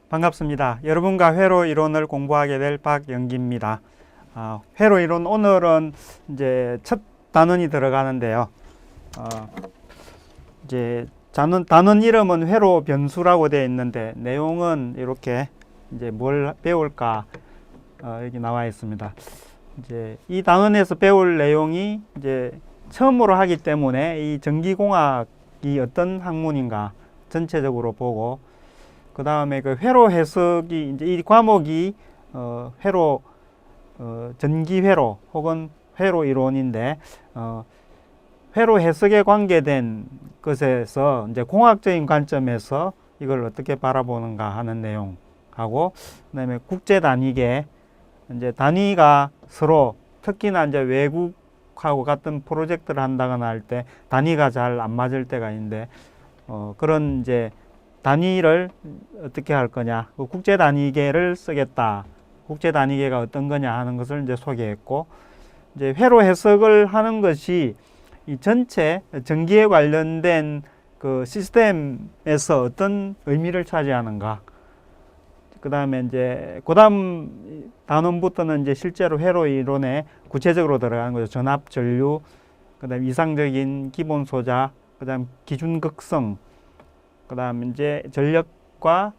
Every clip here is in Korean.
반갑습니다. 여러분과 회로 이론을 공부하게 될 박영기입니다. 회로 이론 오늘은 이제 첫 단원이 들어가는데요. 이제 단원 이름은 회로 변수라고 되어 있는데 내용은 이렇게 이제 뭘 배울까 여기 나와 있습니다. 이제 이 단원에서 배울 내용이 이제 처음으로 하기 때문에 이 전기공학이 어떤 학문인가 전체적으로 보고 그 다음에 그 회로 해석이 이제 이 과목이 회로 전기회로 혹은 회로 이론인데 회로 해석에 관계된 것에서 이제 공학적인 관점에서 이걸 어떻게 바라보는가 하는 내용하고 그다음에 국제 단위계 이제 단위가 서로 특히나 이제 외국하고 같은 프로젝트를 한다거나 할 때 단위가 잘 안 맞을 때가 있는데 그런 이제 단위를 어떻게 할 거냐, 국제 단위계를 쓰겠다. 국제 단위계가 어떤 거냐 하는 것을 이제 소개했고, 이제 회로 해석을 하는 것이 이 전체 전기에 관련된 그 시스템에서 어떤 의미를 차지하는가. 그 다음에 이제 그다음 단원부터는 이제 실제로 회로 이론에 구체적으로 들어가는 거죠. 전압, 전류, 그다음 이상적인 기본 소자, 그다음 기준 극성. 그다음 이제 전력과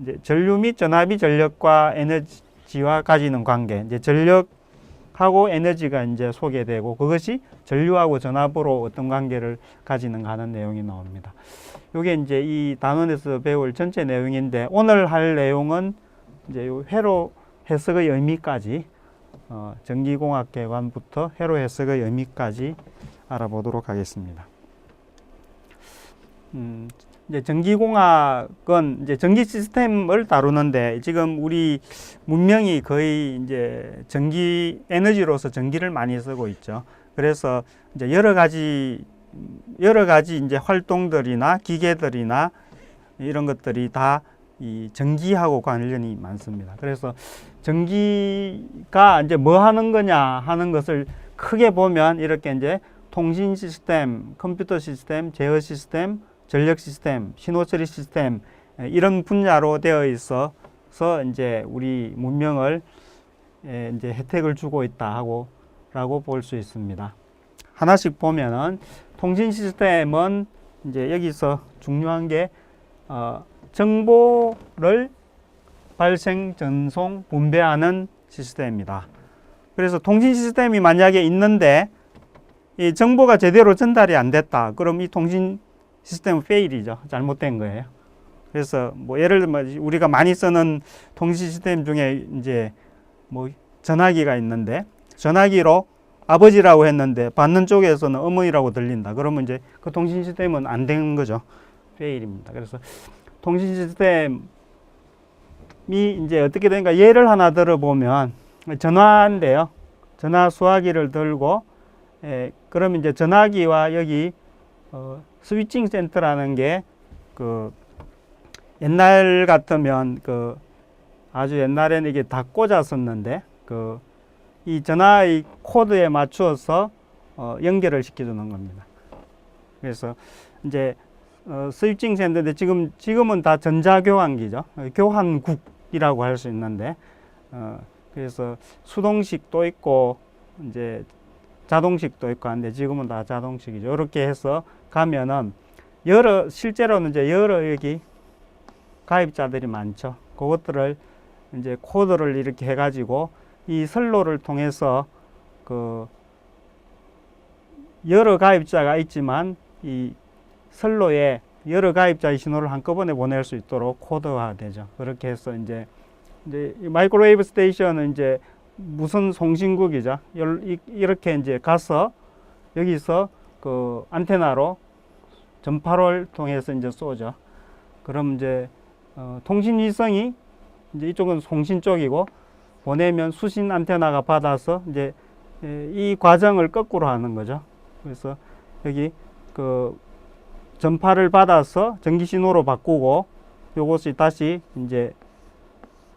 이제 전류 및 전압이 전력과 에너지와 가지는 관계. 이제 전력하고 에너지가 이제 소개되고 그것이 전류하고 전압으로 어떤 관계를 가지는가 하는 내용이 나옵니다. 이게 이제 이 단원에서 배울 전체 내용인데 오늘 할 내용은 이제 회로 해석의 의미까지 전기공학 개관부터 회로 해석의 의미까지 알아보도록 하겠습니다. 이제 전기공학은 이제 전기 시스템을 다루는데 지금 우리 문명이 거의 이제 전기 에너지로서 전기를 많이 쓰고 있죠. 그래서 이제 여러 가지 이제 활동들이나 기계들이나 이런 것들이 다 이 전기하고 관련이 많습니다. 그래서 전기가 이제 뭐 하는 거냐 하는 것을 크게 보면 이렇게 이제 통신 시스템, 컴퓨터 시스템, 제어 시스템, 전력 시스템, 신호 처리 시스템 이런 분야로 되어 있어서 이제 우리 문명을 이제 혜택을 주고 있다 라고 볼 수 있습니다. 하나씩 보면은 통신 시스템은 이제 여기서 중요한 게 정보를 발생, 전송, 분배하는 시스템입니다. 그래서 통신 시스템이 만약에 있는데 이 정보가 제대로 전달이 안 됐다. 그럼 이 통신 시스템은 페일이죠. 잘못된 거예요. 그래서 뭐 예를 들면 우리가 많이 쓰는 통신 시스템 중에 이제 뭐 전화기가 있는데 전화기로 아버지라고 했는데 받는 쪽에서는 어머니라고 들린다. 그러면 이제 그 통신 시스템은 안 된 거죠. 페일입니다. 그래서 통신 시스템이 이제 어떻게 되는가 예를 하나 들어보면 전화인데요. 전화 수화기를 들고 그러면 이제 전화기와 여기 스위칭 센터라는 게 그 옛날 같으면 그 아주 옛날에는 이게 다 꽂았었는데 그 이 전화의 코드에 맞추어서 연결을 시켜주는 겁니다. 그래서 이제 스위칭 센터인데 지금은 다 전자교환기죠. 교환국이라고 할 수 있는데 그래서 수동식도 있고 이제 자동식도 있고 한데 지금은 다 자동식이죠. 이렇게 해서 가면은 실제로는 이제 여러 여기 가입자들이 많죠. 그것들을 이제 코드를 이렇게 해가지고 이 선로를 통해서 그 여러 가입자가 있지만 이 선로에 여러 가입자의 신호를 한꺼번에 보낼 수 있도록 코드화되죠. 그렇게 해서 이제 마이크로웨이브 스테이션은 이제 무선 송신국이죠. 이렇게 이제 가서 여기서 그 안테나로 전파를 통해서 이제 쏘죠. 그럼 이제 통신 위성이 이제 이쪽은 송신 쪽이고 보내면 수신 안테나가 받아서 이제 이 과정을 거꾸로 하는 거죠. 그래서 여기 그 전파를 받아서 전기 신호로 바꾸고 요것이 다시 이제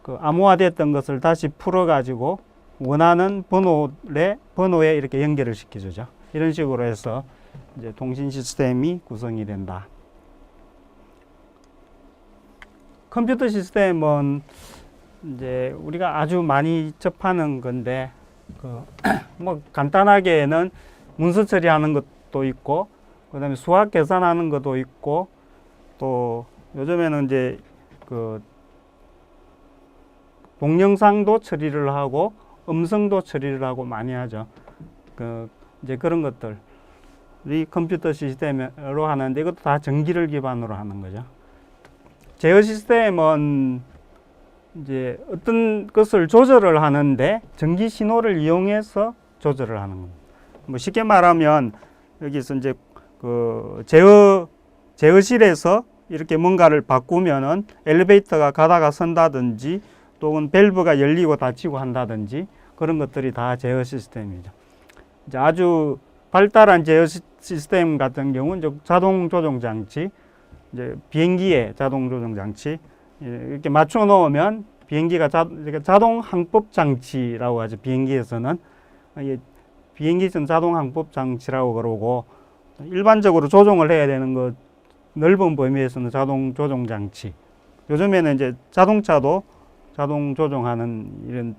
그 암호화됐던 것을 다시 풀어 가지고 원하는 번호에 이렇게 연결을 시켜주죠. 이런 식으로 해서 이제 통신 시스템이 구성이 된다. 컴퓨터 시스템은 이제 우리가 아주 많이 접하는 건데, 뭐 간단하게는 문서 처리하는 것도 있고, 그다음에 수학 계산하는 것도 있고, 또 요즘에는 이제 동영상도 처리를 하고 음성도 처리를 하고 많이 하죠. 이제 그런 것들이 컴퓨터 시스템으로 하는데, 이것도 다 전기를 기반으로 하는 거죠. 제어 시스템은 이제 어떤 것을 조절을 하는데 전기 신호를 이용해서 조절을 하는 겁니다. 뭐 쉽게 말하면 여기서 이제 제어실에서 이렇게 뭔가를 바꾸면은 엘리베이터가 가다가 선다든지, 또는 밸브가 열리고 닫히고 한다든지, 그런 것들이 다 제어 시스템이죠. 이제 아주 발달한 제어 시스템 같은 경우는 이제 자동 조종 장치, 이제 비행기의 자동 조종 장치, 이렇게 맞춰 놓으면 비행기가 자동 항법 장치라고 하죠. 비행기에서는 비행기에서는 자동 항법 장치라고 그러고, 일반적으로 조종을 해야 되는 것 넓은 범위에서는 자동 조종 장치. 요즘에는 이제 자동차도 자동 조종하는 이런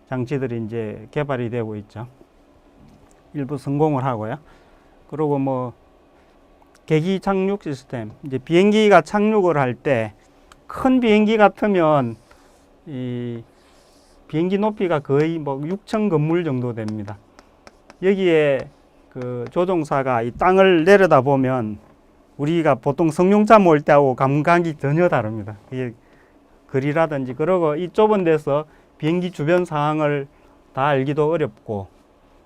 장치들이 이제 개발이 되고 있죠. 일부 성공을 하고요. 그리고 뭐 계기 착륙 시스템, 이제 비행기가 착륙을 할 때 큰 비행기 같으면 이 비행기 높이가 거의 뭐 6층 건물 정도 됩니다. 여기에 조종사가 이 땅을 내려다 보면 우리가 보통 성룡차 몰 때하고 감각이 전혀 다릅니다. 이게 거리라든지, 그러고 이 좁은 데서 비행기 주변 상황을 다 알기도 어렵고,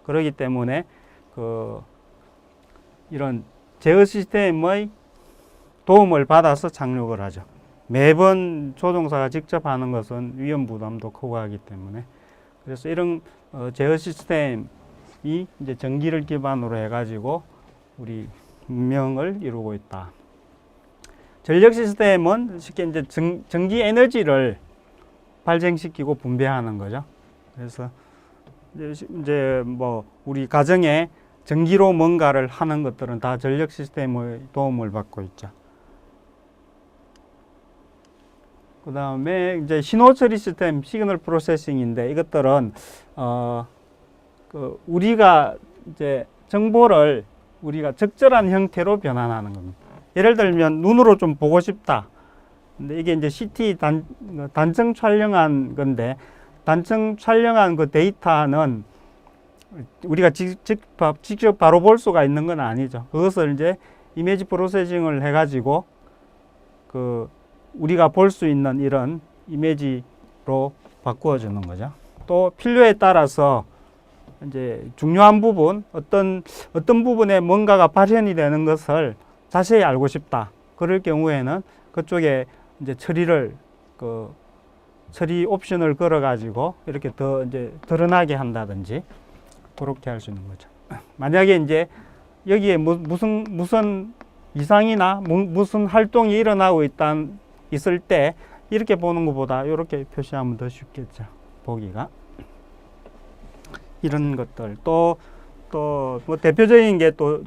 그러기 때문에 이런 제어 시스템의 도움을 받아서 착륙을 하죠. 매번 조종사가 직접 하는 것은 위험 부담도 크고 하기 때문에, 그래서 이런 제어 시스템이 이제 전기를 기반으로 해가지고 우리 문명을 이루고 있다. 전력 시스템은 쉽게 이제 전기 에너지를 발생시키고 분배하는 거죠. 그래서 이제 뭐 우리 가정에 전기로 뭔가를 하는 것들은 다 전력 시스템의 도움을 받고 있죠. 그 다음에 이제 신호 처리 시스템, 시그널 프로세싱인데, 이것들은 우리가 이제 정보를 우리가 적절한 형태로 변환하는 겁니다. 예를 들면 눈으로 좀 보고 싶다. 근데 이게 이제 CT 단층 촬영한 건데, 단층 촬영한 그 데이터는 우리가 직접 바로 볼 수가 있는 건 아니죠. 그것을 이제 이미지 프로세싱을 해가지고 우리가 볼 수 있는 이런 이미지로 바꾸어 주는 거죠. 또 필요에 따라서 이제 중요한 부분, 어떤 부분에 뭔가가 발현이 되는 것을 자세히 알고 싶다. 그럴 경우에는 그쪽에 이제 처리 옵션을 걸어 가지고 이렇게 더 이제 드러나게 한다든지, 그렇게 할 수 있는 거죠. 만약에 이제 여기에 무슨 이상이나 무슨 활동이 일어나고 있을 때 이렇게 보는 것보다 이렇게 표시하면 더 쉽겠죠. 보기가. 이런 것들. 또 뭐 대표적인 게 또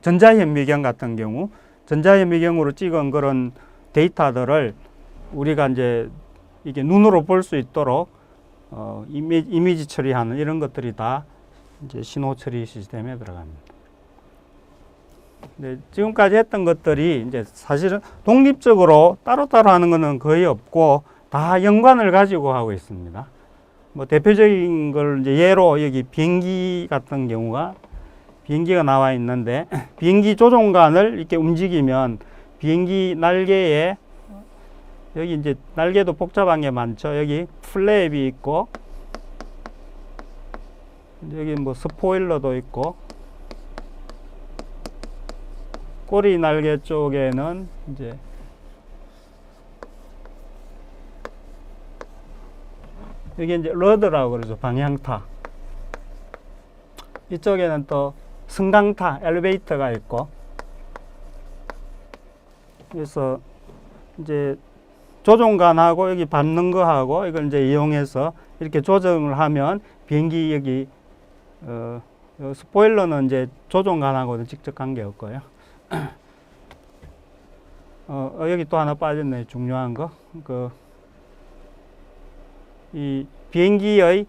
전자현미경 같은 경우, 전자현미경으로 찍은 그런 데이터들을 우리가 이제 이게 눈으로 볼 수 있도록 이미지 처리하는 이런 것들이 다 이제 신호 처리 시스템에 들어갑니다. 네, 지금까지 했던 것들이 이제 사실은 독립적으로 따로따로 하는 것은 거의 없고 다 연관을 가지고 하고 있습니다. 뭐 대표적인 걸 이제 예로 여기 비행기 같은 경우가 비행기가 나와 있는데, 비행기 조종관을 이렇게 움직이면 비행기 날개에 여기 이제 날개도 복잡한 게 많죠. 여기 플랩이 있고, 여기 뭐 스포일러도 있고, 꼬리 날개 쪽에는 이제 여기 이제 러드라고 그러죠. 방향타. 이쪽에는 또 승강타, 엘리베이터가 있고, 그래서 이제 조종관하고 여기 받는 거하고 이걸 이제 이용해서 이렇게 조정을 하면 비행기 여기 스포일러는 이제 조종관하고는 직접 관계 없고요. 여기 또 하나 빠졌네. 중요한 거. 이 비행기의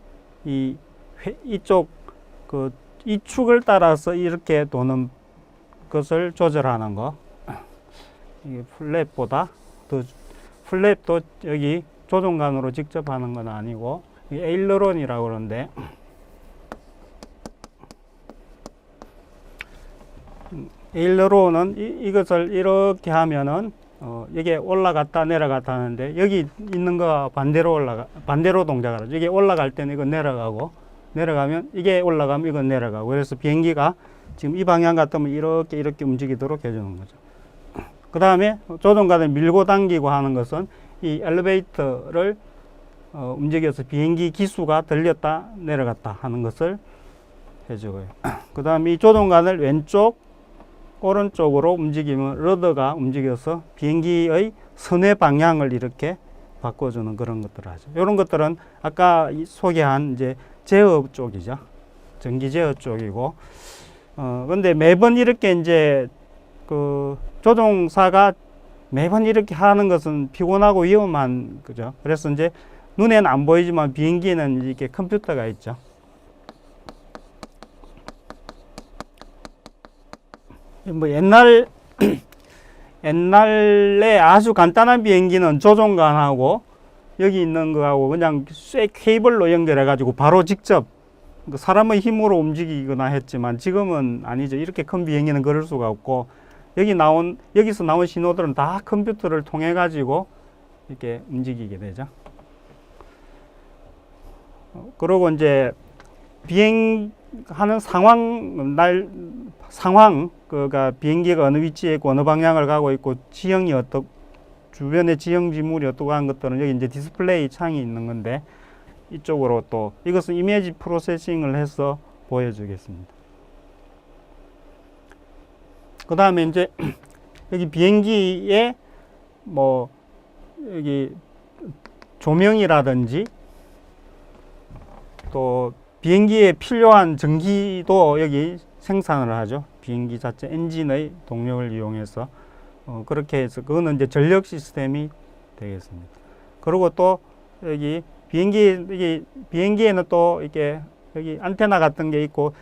이쪽 이 축을 따라서 이렇게 도는 것을 조절하는 거. 이게 플랩보다 더, 플랩도 여기 조종관으로 직접 하는 건 아니고, 에일러론이라고 그러는데, 에일러론은 이것을 이렇게 하면은 이게 올라갔다 내려갔다 하는데, 여기 있는 거 반대로 동작을 하죠. 이게 올라갈 때는 이건 내려가고, 내려가면 이게 올라가면 이건 내려가고, 그래서 비행기가 지금 이 방향 같으면 이렇게 움직이도록 해주는 거죠. 그 다음에 조종관을 밀고 당기고 하는 것은 이 엘리베이터를 움직여서 비행기 기수가 들렸다 내려갔다 하는 것을 해주고요. 그 다음에 이 조종관을 왼쪽 오른쪽으로 움직이면 러더가 움직여서 비행기의 선의 방향을 이렇게 바꿔주는 그런 것들을 하죠. 이런 것들은 아까 소개한 이제 제어 쪽이죠. 전기 제어 쪽이고, 근데 매번 이렇게 이제 조종사가 매번 이렇게 하는 것은 피곤하고 위험한 거죠. 그래서 이제 눈에는 안 보이지만 비행기에는 이렇게 컴퓨터가 있죠. 뭐 옛날에 아주 간단한 비행기는 조종관하고 여기 있는 거하고 그냥 쇠 케이블로 연결해 가지고 바로 직접 사람의 힘으로 움직이거나 했지만, 지금은 아니죠. 이렇게 큰 비행기는 그럴 수가 없고, 여기서 나온 신호들은 다 컴퓨터를 통해 가지고 이렇게 움직이게 되죠. 그리고 이제 비행하는 상황, 그가 비행기가 어느 위치에 있고 어느 방향을 가고 있고 지형이 주변의 지형 지물이 어떻고 하는 것들은 여기 이제 디스플레이 창이 있는 건데, 이쪽으로 또 이것은 이미지 프로세싱을 해서 보여주겠습니다. 그 다음에 이제 여기 비행기에 뭐 여기 조명이라든지 또 비행기에 필요한 전기도 여기 생산을 하죠. 비행기 자체 엔진의 동력을 이용해서 그렇게 해서 그거는 이제 전력 시스템이 되겠습니다. 그리고 또 여기 비행기에는 또 이렇게 여기 안테나 같은 게 있고,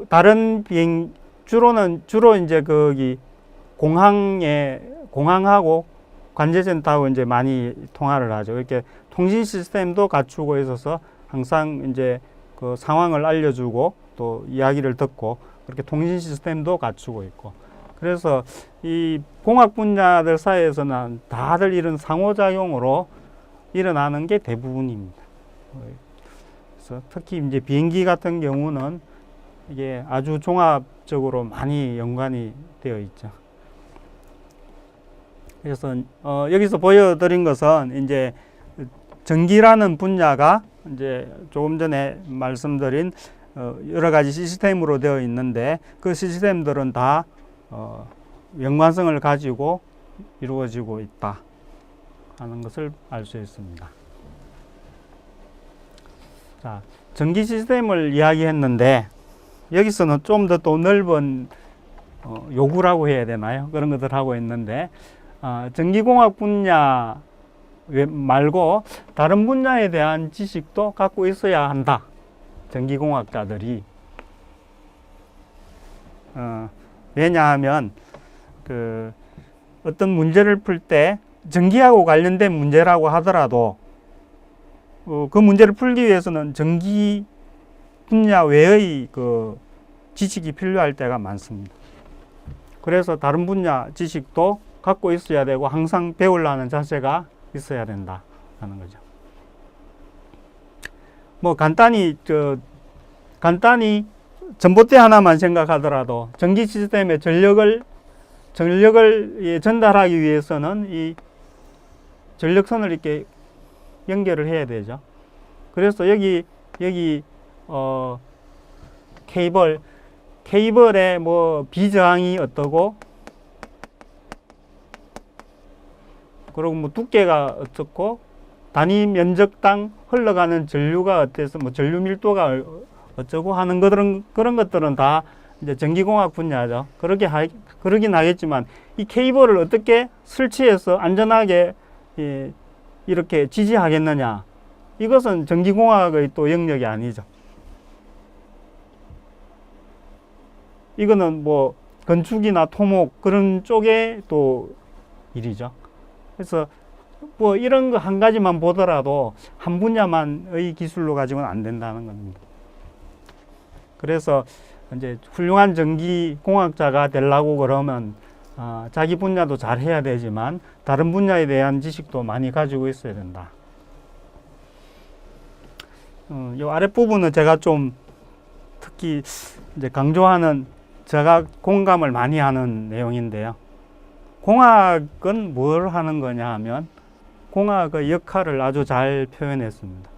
다른 주로 이제 거기 공항하고 관제센터하고 이제 많이 통화를 하죠. 이렇게 통신 시스템도 갖추고 있어서 항상 이제 그 상황을 알려주고 또 이야기를 듣고 그렇게 통신 시스템도 갖추고 있고, 그래서 이 공학 분야들 사이에서는 다들 이런 상호작용으로 일어나는 게 대부분입니다. 그래서 특히 이제 비행기 같은 경우는 이게 아주 종합적으로 많이 연관이 되어 있죠. 그래서 여기서 보여드린 것은 이제 전기라는 분야가 이제 조금 전에 말씀드린 여러 가지 시스템으로 되어 있는데, 그 시스템들은 다 연관성을 가지고 이루어지고 있다 하는 것을 알 수 있습니다. 자, 전기 시스템을 이야기했는데, 여기서는 좀 더 또 넓은 요구라고 해야 되나요? 그런 것들 하고 있는데, 전기공학 분야 말고 다른 분야에 대한 지식도 갖고 있어야 한다. 전기공학자들이. 왜냐하면 어떤 문제를 풀 때 전기하고 관련된 문제라고 하더라도 그 문제를 풀기 위해서는 전기 분야 외의 지식이 필요할 때가 많습니다. 그래서 다른 분야 지식도 갖고 있어야 되고 항상 배우려는 자세가 있어야 된다 하는 거죠. 뭐 간단히 전봇대 하나만 생각하더라도 전기 시스템에 전력을 전달하기 위해서는 이 전력선을 이렇게 연결을 해야 되죠. 그래서 여기 케이블에 뭐 비저항이 어떠고, 그리고 뭐 두께가 어떻고, 단위 면적당 흘러가는 전류가 어때서 뭐 전류 밀도가 어쩌고 하는 것들은, 그런 것들은 다 이제 전기공학 분야죠. 그러긴 하겠지만 이 케이블을 어떻게 설치해서 안전하게 이렇게 지지하겠느냐. 이것은 전기공학의 또 영역이 아니죠. 이거는 뭐 건축이나 토목 그런 쪽의 또 일이죠. 그래서 뭐 이런 거 한 가지만 보더라도 한 분야만의 기술로 가지고는 안 된다는 겁니다. 그래서 이제 훌륭한 전기공학자가 되려고 그러면 자기 분야도 잘 해야 되지만 다른 분야에 대한 지식도 많이 가지고 있어야 된다. 이 아랫부분은 제가 좀 특히 이제 강조하는 제가 공감을 많이 하는 내용인데요. 공학은 뭘 하는 거냐 하면 공학의 역할을 아주 잘 표현했습니다.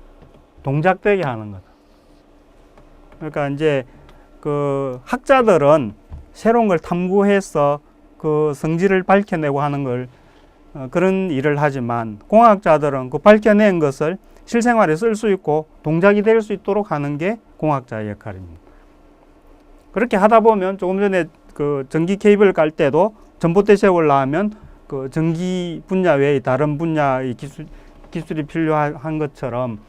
동작되게 하는 거다. 그러니까 이제 그 학자들은 새로운 걸 탐구해서 그 성질을 밝혀내고 하는 걸 그런 일을 하지만 공학자들은 그 밝혀낸 것을 실생활에 쓸 수 있고 동작이 될 수 있도록 하는 게 공학자의 역할입니다. 그렇게 하다 보면 조금 전에 그 전기 케이블 깔 때도 전봇대 세우려 하면 그 전기 분야 외의 다른 분야의 기술이 필요한 것처럼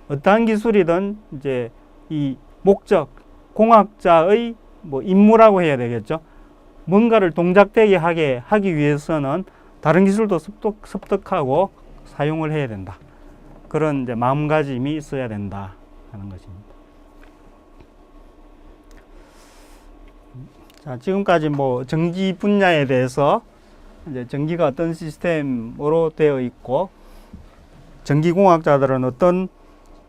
어떠한 기술이든 이제 이 목적, 공학자의 뭐 임무라고 해야 되겠죠. 뭔가를 동작되게 하기 위해서는 다른 기술도 습득하고 사용을 해야 된다. 그런 이제 마음가짐이 있어야 된다 하는 것입니다. 자, 지금까지 뭐 전기 분야에 대해서 이제 전기가 어떤 시스템으로 되어 있고 전기공학자들은 어떤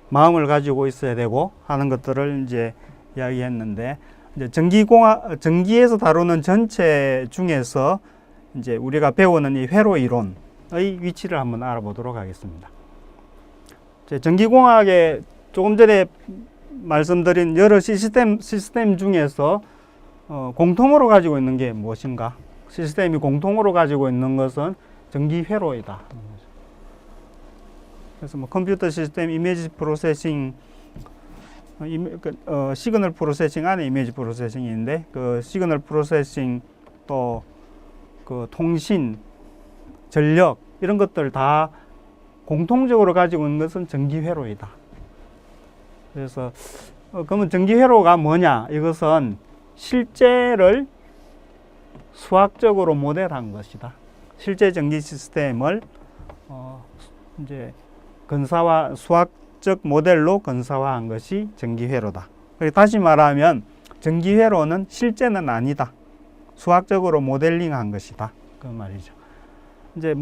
마음을 가지고 있어야 되고 하는 것들을 이제 이야기했는데 이제 전기에서 다루는 전체 중에서 이제 우리가 배우는 이 회로 이론의 위치를 한번 알아보도록 하겠습니다. 전기공학에 조금 전에 말씀드린 여러 시스템 중에서 공통으로 가지고 있는 게 무엇인가? 시스템이 공통으로 가지고 있는 것은 전기 회로이다. 그래서 뭐 컴퓨터 시스템, 이미지 프로세싱, 시그널 프로세싱 안에 이미지 프로세싱인데 그 시그널 프로세싱 또 그 통신, 전력 이런 것들 다 공통적으로 가지고 있는 것은 전기 회로이다. 그래서 그러면 전기 회로가 뭐냐? 이것은 실제를 수학적으로 모델한 것이다. 실제 전기 시스템을 이제 수학적 모델로 건사화한 것이 전기 회로다. 다시 말하면 전기 회로는 실제는 아니다. 수학적으로 모델링한 것이다. 그 말이죠. 이제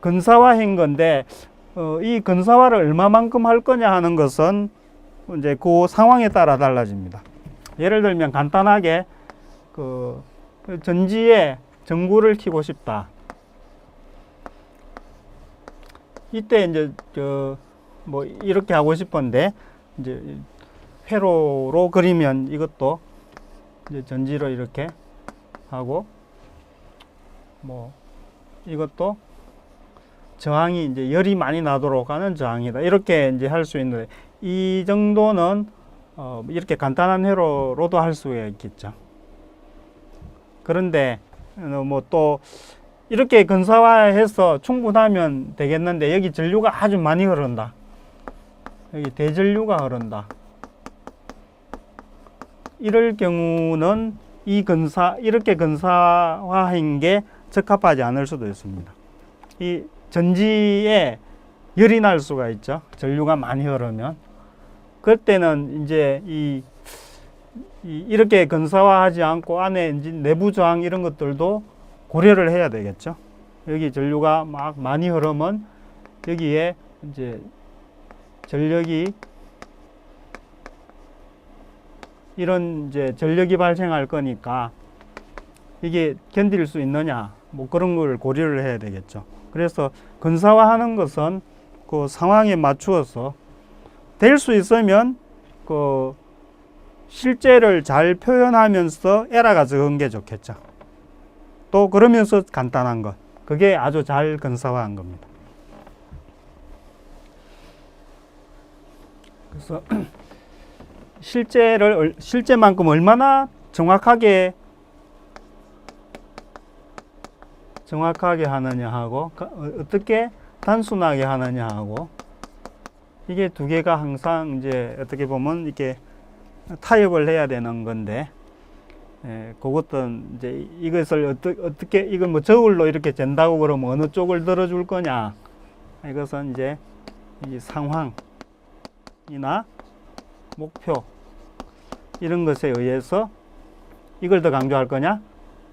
건사화한 건데 이 건사화를 얼마만큼 할 거냐 하는 것은 이제 그 상황에 따라 달라집니다. 예를 들면 간단하게 그 전지에 전구를 켜고 싶다. 이때 이제 뭐 이렇게 하고 싶은데 이제 회로로 그리면 이것도 이제 전지로 이렇게 하고 뭐 이것도 저항이 이제 열이 많이 나도록 하는 저항이다. 이렇게 이제 할 수 있는데 이 정도는 이렇게 간단한 회로로도 할 수 있겠죠. 그런데 뭐 또 이렇게 건사화해서 충분하면 되겠는데 여기 전류가 아주 많이 흐른다. 여기 대전류가 흐른다. 이럴 경우는 이렇게 건사화한 게 적합하지 않을 수도 있습니다. 이 전지에 열이 날 수가 있죠. 전류가 많이 흐르면. 그때는 이제 이렇게 건사화하지 않고 안에 이제 내부 저항 이런 것들도 고려를 해야 되겠죠. 여기 전류가 막 많이 흐르면 여기에 이제 전력이 이런 이제 전력이 발생할 거니까 이게 견딜 수 있느냐 뭐 그런 걸 고려를 해야 되겠죠. 그래서 건사화하는 것은 그 상황에 맞추어서 될 수 있으면 그 실제를 잘 표현하면서 에러가 적은 게 좋겠죠. 또 그러면서 간단한 것. 그게 아주 잘 건사화한 겁니다. 그래서 실제만큼 얼마나 정확하게 하느냐 하고 어떻게 단순하게 하느냐 하고 이게 두 개가 항상 이제 어떻게 보면 이렇게 타협을 해야 되는 건데 그것도 이제 이것을 어떻게 이걸 뭐 저울로 이렇게 잰다고 그러면 어느 쪽을 들어줄 거냐 이것은 이제 이 상황이나 목표 이런 것에 의해서 이걸 더 강조할 거냐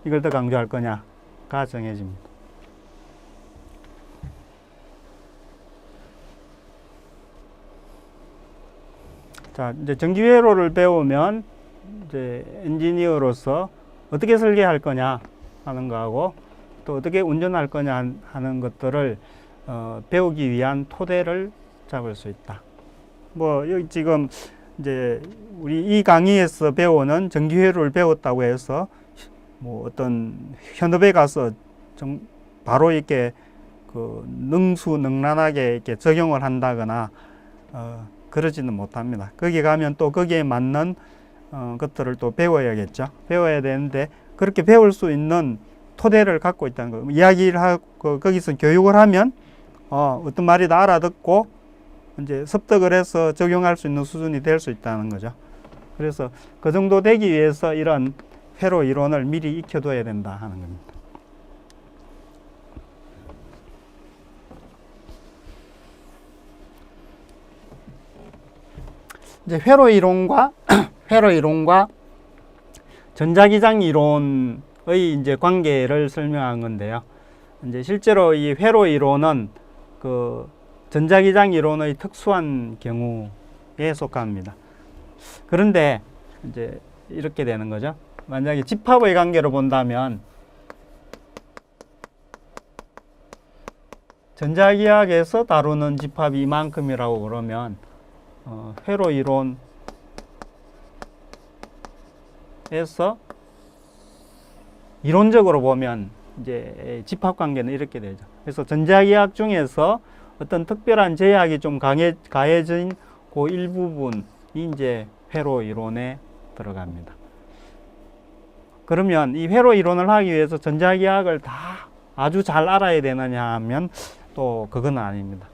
이걸 더 강조할 거냐가 정해집니다. 자, 이제 전기회로를 배우면 이제 엔지니어로서 어떻게 설계할 거냐 하는 거하고 또 어떻게 운전할 거냐 하는 것들을 배우기 위한 토대를 잡을 수 있다. 뭐 여기 지금 이제 우리 이 강의에서 배우는 전기회로를 배웠다고 해서 뭐 어떤 현업에 가서 바로 이렇게 그 능수능란하게 이렇게 적용을 한다거나 그러지는 못합니다. 거기 가면 또 거기에 맞는 것들을 또 배워야겠죠. 배워야 되는데 그렇게 배울 수 있는 토대를 갖고 있다는 거예요. 이야기를 하고 거기서 교육을 하면 어떤 말이 다 알아듣고 이제 습득을 해서 적용할 수 있는 수준이 될 수 있다는 거죠. 그래서 그 정도 되기 위해서 이런 회로 이론을 미리 익혀둬야 된다 하는 겁니다. 이제 회로 이론과 전자기장 이론의 이제 관계를 설명한 건데요. 이제 실제로 이 회로 이론은 그 전자기장 이론의 특수한 경우에 속합니다. 그런데 이제 이렇게 되는 거죠. 만약에 집합의 관계로 본다면 전자기학에서 다루는 집합이 이만큼이라고 그러면 회로 이론에서 이론적으로 보면 이제 집합 관계는 이렇게 되죠. 그래서 전자기학 중에서 어떤 특별한 제약이 좀 가해진 그 일부분이 이제 회로 이론에 들어갑니다. 그러면 이 회로 이론을 하기 위해서 전자기학을 다 아주 잘 알아야 되느냐 하면 또 그건 아닙니다.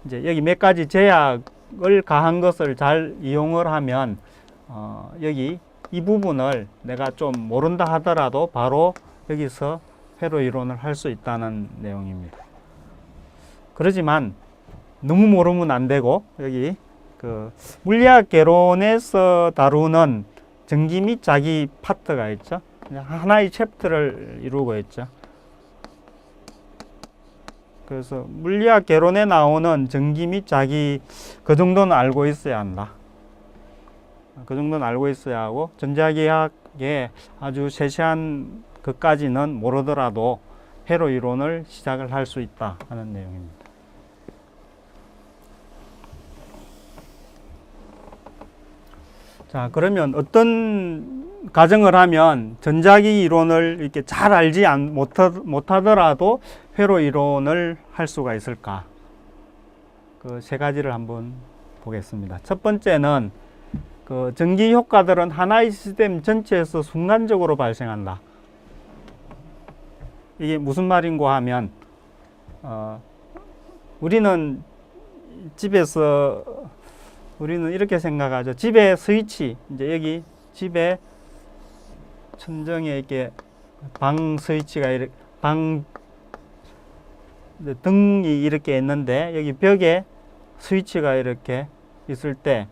이제 여기 몇 가지 제약을 가한 것을 잘 이용을 하면 여기 이 부분을 내가 좀 모른다 하더라도 바로 여기서 회로 이론을 할 수 있다는 내용입니다. 그렇지만 너무 모르면 안 되고 여기 그 물리학 개론에서 다루는 전기 및 자기 파트가 있죠. 하나의 챕터를 이루고 있죠. 그래서 물리학 개론에 나오는 전기 및 자기 그 정도는 알고 있어야 한다. 그 정도는 알고 있어야 하고 전자기학의 아주 세세한 것까지는 모르더라도 회로 이론을 시작을 할 수 있다 하는 내용입니다. 자, 그러면 어떤 가정을 하면 전자기 이론을 이렇게 잘 알지 못하더라도 회로 이론을 할 수가 있을까? 그 세 가지를 한번 보겠습니다. 첫 번째는 그 전기 효과들은 하나의 시스템 전체에서 순간적으로 발생한다. 이게 무슨 말인고 하면 우리는 집에서 우리는 이렇게 생각하죠. 집에 스위치, 이제 여기 집에 천정에 이렇게 방 스위치가 이렇게 등이 이렇게 있는데 여기 벽에 스위치가 이렇게 있을 때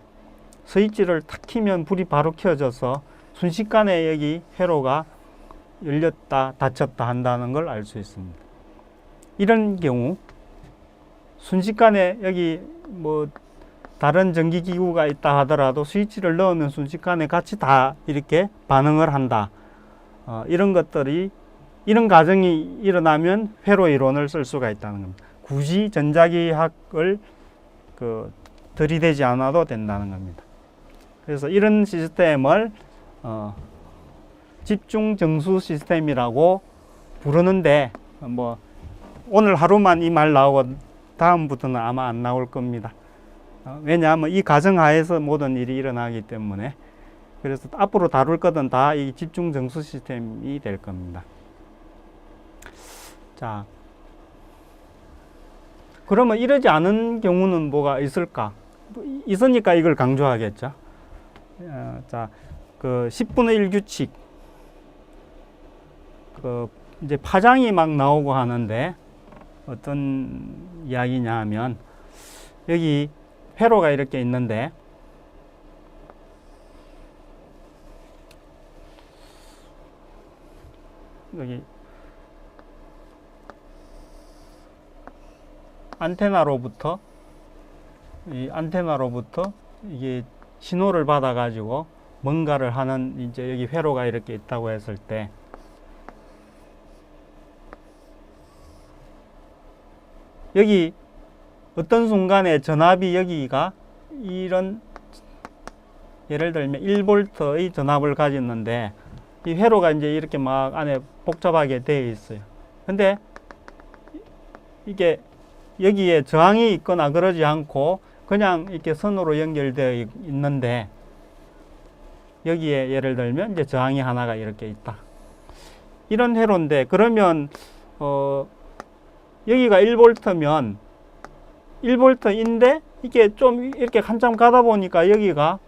스위치를 탁 키면 불이 바로 켜져서 순식간에 여기 회로가 열렸다 닫혔다 한다는 걸 알 수 있습니다. 이런 경우 순식간에 여기 뭐 다른 전기기구가 있다 하더라도 스위치를 넣으면 순식간에 같이 다 이렇게 반응을 한다. 이런 것들이 이런 과정이 일어나면 회로 이론을 쓸 수가 있다는 겁니다. 굳이 전자기학을 들이대지 않아도 된다는 겁니다. 그래서 이런 시스템을 집중 정수 시스템이라고 부르는데 뭐 오늘 하루만 이 말 나오고 다음부터는 아마 안 나올 겁니다. 왜냐하면 이 가정하에서 모든 일이 일어나기 때문에. 그래서 앞으로 다룰 것은 다 이 집중 정수 시스템이 될 겁니다. 자, 그러면 이러지 않은 경우는 뭐가 있을까? 있으니까 이걸 강조하겠죠. 자, 그 10분의 1 규칙, 그 이제 파장이 막 나오고 하는데 어떤 이야기냐 하면, 여기 회로가 이렇게 있는데 여기 안테나로부터 이게 신호를 받아 가지고 뭔가를 하는, 이제 여기 회로가 이렇게 있다고 했을 때, 여기 어떤 순간에 전압이 여기가 이런, 예를 들면 1V의 전압을 가졌는데 이 회로가 이제 이렇게 막 안에 복잡하게 되어 있어요. 근데 이게 여기에 저항이 있거나 그러지 않고 그냥 이렇게 선으로 연결되어 있는데, 여기에 예를 들면 이제 저항이 하나가 이렇게 있다. 이런 회로인데, 그러면 여기가 1V면 1V인데 이게 좀 이렇게 한참 가다 보니까 여기가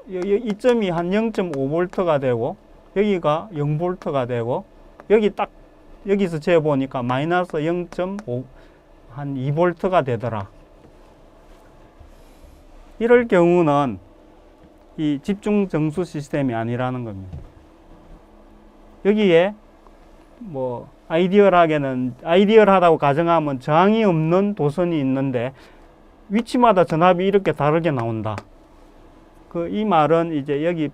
이 점이 한 0.5V가 되고 여기가 0V가 되고, 여기 딱 여기서 재 보니까 마이너스 0.5 한 2V가 되더라. 이럴 경우는 이 집중 정수 시스템이 아니라는 겁니다. 여기에 뭐 아이디얼하다고 가정하면 저항이 없는 도선이 있는데 위치마다 전압이 이렇게 다르게 나온다. 이 말은 이제 여기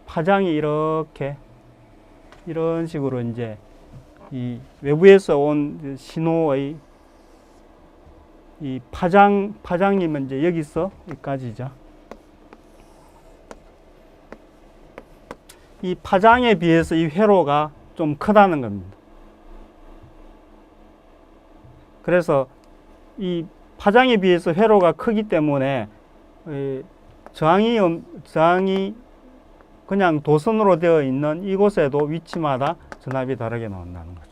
파장이 이렇게 이런 식으로 이제 외부에서 온 신호의 이 파장이면 이제 여기서 여기까지죠. 이 파장에 비해서 이 회로가 좀 크다는 겁니다. 그래서 이 파장에 비해서 회로가 크기 때문에 저항이 그냥 도선으로 되어 있는 이곳에도 위치마다 전압이 다르게 나온다는 거죠.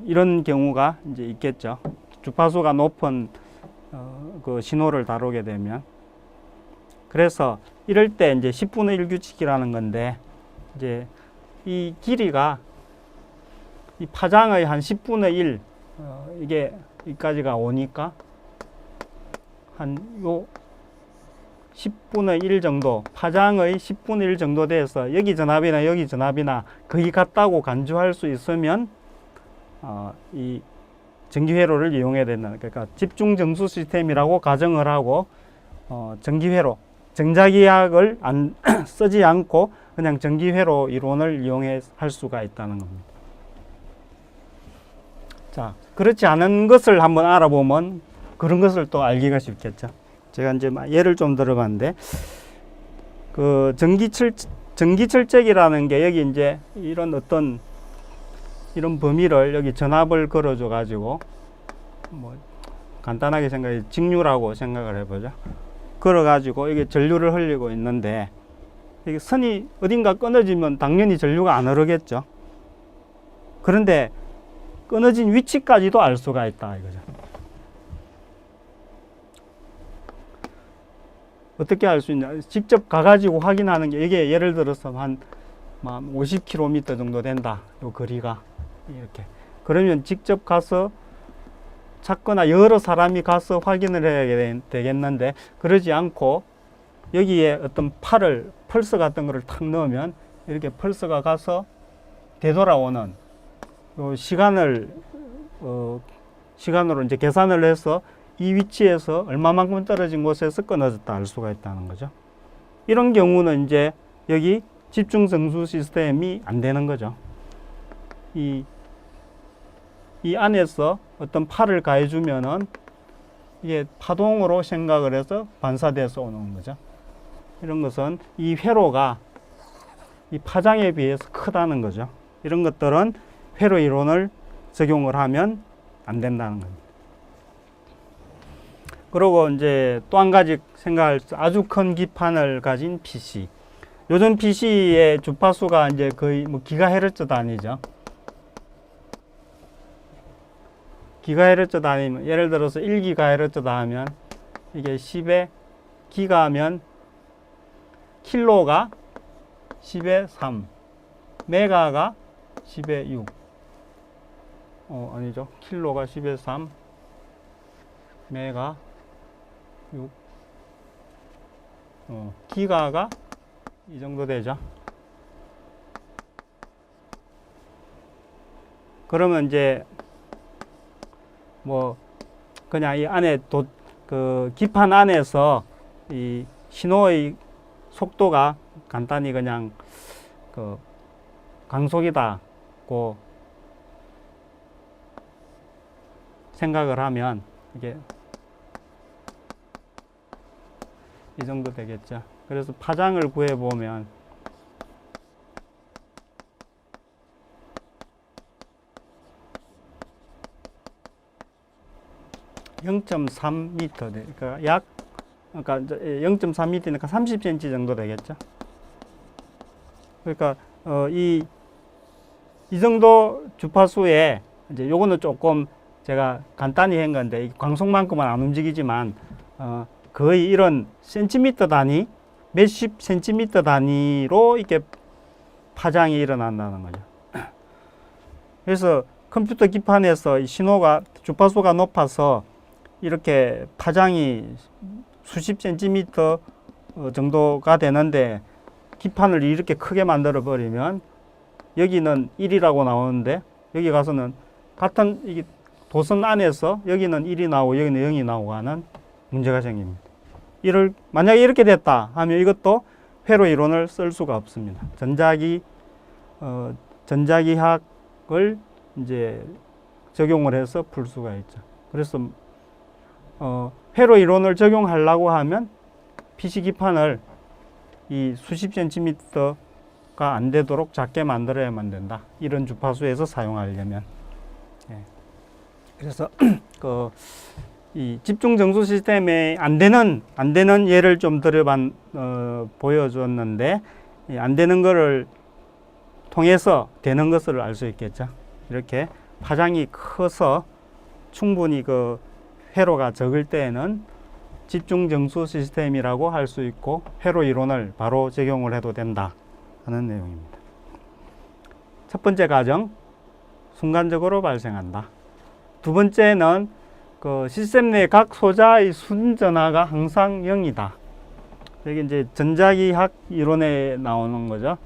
이런 경우가 이제 있겠죠. 주파수가 높은 그 신호를 다루게 되면. 그래서 이럴 때 이제 10분의 1 규칙이라는 건데, 이제 이 길이가 이 파장의 한 10분의 1, 이게 여기까지가 오니까 한 요 10분의 1 정도, 파장의 10분의 1 정도 돼서 여기 전압이나 여기 전압이나 거의 같다고 간주할 수 있으면 이 전기회로를 이용해야 된다. 그러니까 집중 정수 시스템이라고 가정을 하고 전기회로, 전자기학을 쓰지 않고 그냥 전기회로 이론을 이용해 할 수가 있다는 겁니다. 자, 그렇지 않은 것을 한번 알아보면 그런 것을 또 알기가 쉽겠죠. 제가 이제 예를 좀 들어봤는데, 그 전기철책이라는 게 여기 이제 이런 어떤 이런 범위를 여기 전압을 걸어줘 가지고 뭐 간단하게 생각해 직류라고 생각을 해보죠. 걸어 가지고 이게 전류를 흘리고 있는데, 이게 선이 어딘가 끊어지면 당연히 전류가 안 흐르겠죠. 그런데 끊어진 위치까지도 알 수가 있다 이거죠. 어떻게 알 수 있냐? 직접 가가지고 확인하는 게, 이게 예를 들어서 한 50km 정도 된다. 요 거리가 이렇게. 그러면 직접 가서 찾거나 여러 사람이 가서 확인을 해야 되겠는데, 그러지 않고 여기에 어떤 펄스 같은 거를 탁 넣으면 이렇게 펄스가 가서 되돌아오는 요 시간으로 이제 계산을 해서 이 위치에서 얼마만큼 떨어진 곳에서 끊어졌다 알 수가 있다는 거죠. 이런 경우는 이제 여기 집중 정수 시스템이 안 되는 거죠. 이 안에서 어떤 팔을 가해주면은 이게 파동으로 생각을 해서 반사돼서 오는 거죠. 이런 것은 이 회로가 이 파장에 비해서 크다는 거죠. 이런 것들은 회로 이론을 적용을 하면 안 된다는 겁니다. 그리고 이제 또 한 가지 생각할 수 아주 큰 기판을 가진 PC. 요즘 PC의 주파수가 이제 거의 뭐 기가헤르츠 단위죠. 기가헤르츠 단위면 예를 들어서 1기가헤르츠다 하면 이게 10에 기가면 킬로가 10에 3, 메가가 10에 6. 아니죠. 킬로가 10에 3, 메가 6. 기가가 이 정도 되죠. 그러면 이제 뭐 그냥 이 안에 그 기판 안에서 이 신호의 속도가 간단히 그냥 그 강속이다고 생각을 하면 이게 이 정도 되겠죠. 그래서 파장을 구해 보면 0.3m 그러니까 그러니까 0.3m니까 30cm 정도 되겠죠. 그러니까 이 정도 주파수에 이제 요거는 조금 제가 간단히 한 건데 광속만큼은 안 움직이지만 거의 이런 센티미터 단위, 몇십 센티미터 단위로 이렇게 파장이 일어난다는 거죠. 그래서 컴퓨터 기판에서 이 신호가 주파수가 높아서 이렇게 파장이 수십 센티미터 정도가 되는데 기판을 이렇게 크게 만들어 버리면 여기는 1이라고 나오는데 여기 가서는 같은 이게 도선 안에서 여기는 1이 나오고 여기는 0이 나오고 하는 문제가 생깁니다. 만약에 이렇게 됐다 하면 이것도 회로 이론을 쓸 수가 없습니다. 전자기학을 이제 적용을 해서 풀 수가 있죠. 그래서 회로 이론을 적용하려고 하면 PC 기판을 이 수십 센티미터가 안 되도록 작게 만들어야만 된다. 이런 주파수에서 사용하려면. 예. 그래서 이 집중 정수 시스템에 안 되는 예를 좀 보여줬는데 안 되는 거를 통해서 되는 것을 알 수 있겠죠. 이렇게 파장이 커서 충분히 그 회로가 적을 때에는 집중 정수 시스템이라고 할 수 있고 회로 이론을 바로 적용을 해도 된다 하는 내용입니다. 첫 번째 가정, 순간적으로 발생한다. 두 번째는 그 시스템 내 각 소자의 순전하가 항상 0이다. 여기 이제 전자기학 이론에 나오는 거죠.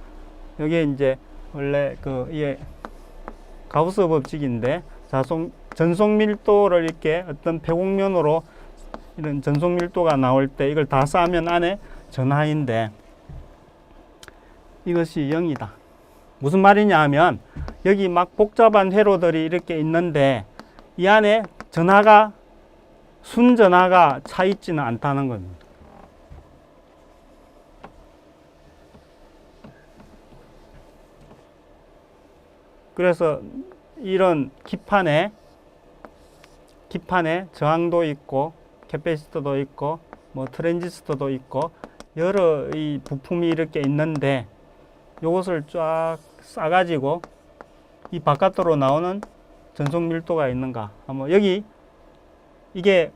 여기 이제 원래 이게 가우스 법칙인데 전속 밀도를 이렇게 어떤 폐곡면으로 이런 전속 밀도가 나올 때 이걸 다 쌓으면 안에 전하인데 이것이 0이다. 무슨 말이냐 하면 여기 막 복잡한 회로들이 이렇게 있는데 이 안에 순전하가 차 있지는 않다는 겁니다. 그래서 이런 기판에 저항도 있고 캐패시터도 있고 뭐 트랜지스터도 있고 여러 이 부품이 이렇게 있는데 이것을 쫙 싸가지고 이 바깥으로 나오는 전속 밀도가 있는가 한번 여기 이게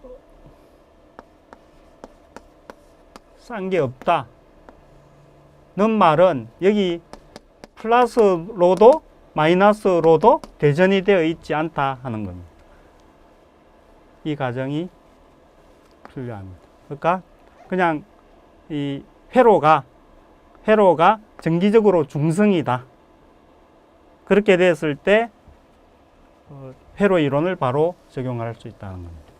싼 게 없다 는 말은 여기 플러스로도 마이너스로도 대전이 되어 있지 않다 하는 겁니다. 이 가정이 필요합니다. 그러니까 그냥 이 회로가 정기적으로 중성이다. 그렇게 됐을 때 회로 이론을 바로 적용할 수 있다는 겁니다.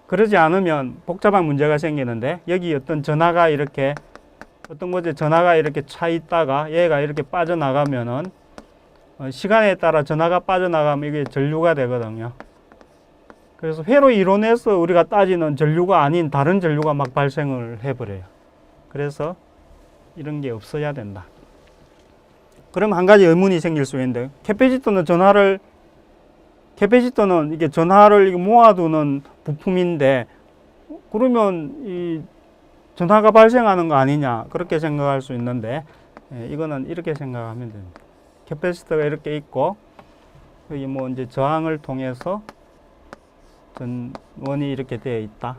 그러지 않으면 복잡한 문제가 생기는데 여기 어떤 전하가 이렇게 차 있다가 얘가 이렇게 빠져나가면은 시간에 따라 전하가 빠져나가면 이게 전류가 되거든요. 그래서 회로 이론에서 우리가 따지는 전류가 아닌 다른 전류가 막 발생을 해버려요. 그래서 이런 게 없어야 된다. 그럼 한 가지 의문이 생길 수 있는데 캐패시터는 이게 전하를 모아두는 부품인데 그러면 이 전하가 발생하는 거 아니냐 그렇게 생각할 수 있는데, 이거는 이렇게 생각하면 됩니다. 캐패시터가 이렇게 있고 여기 뭐 이제 저항을 통해서 전원이 이렇게 되어 있다.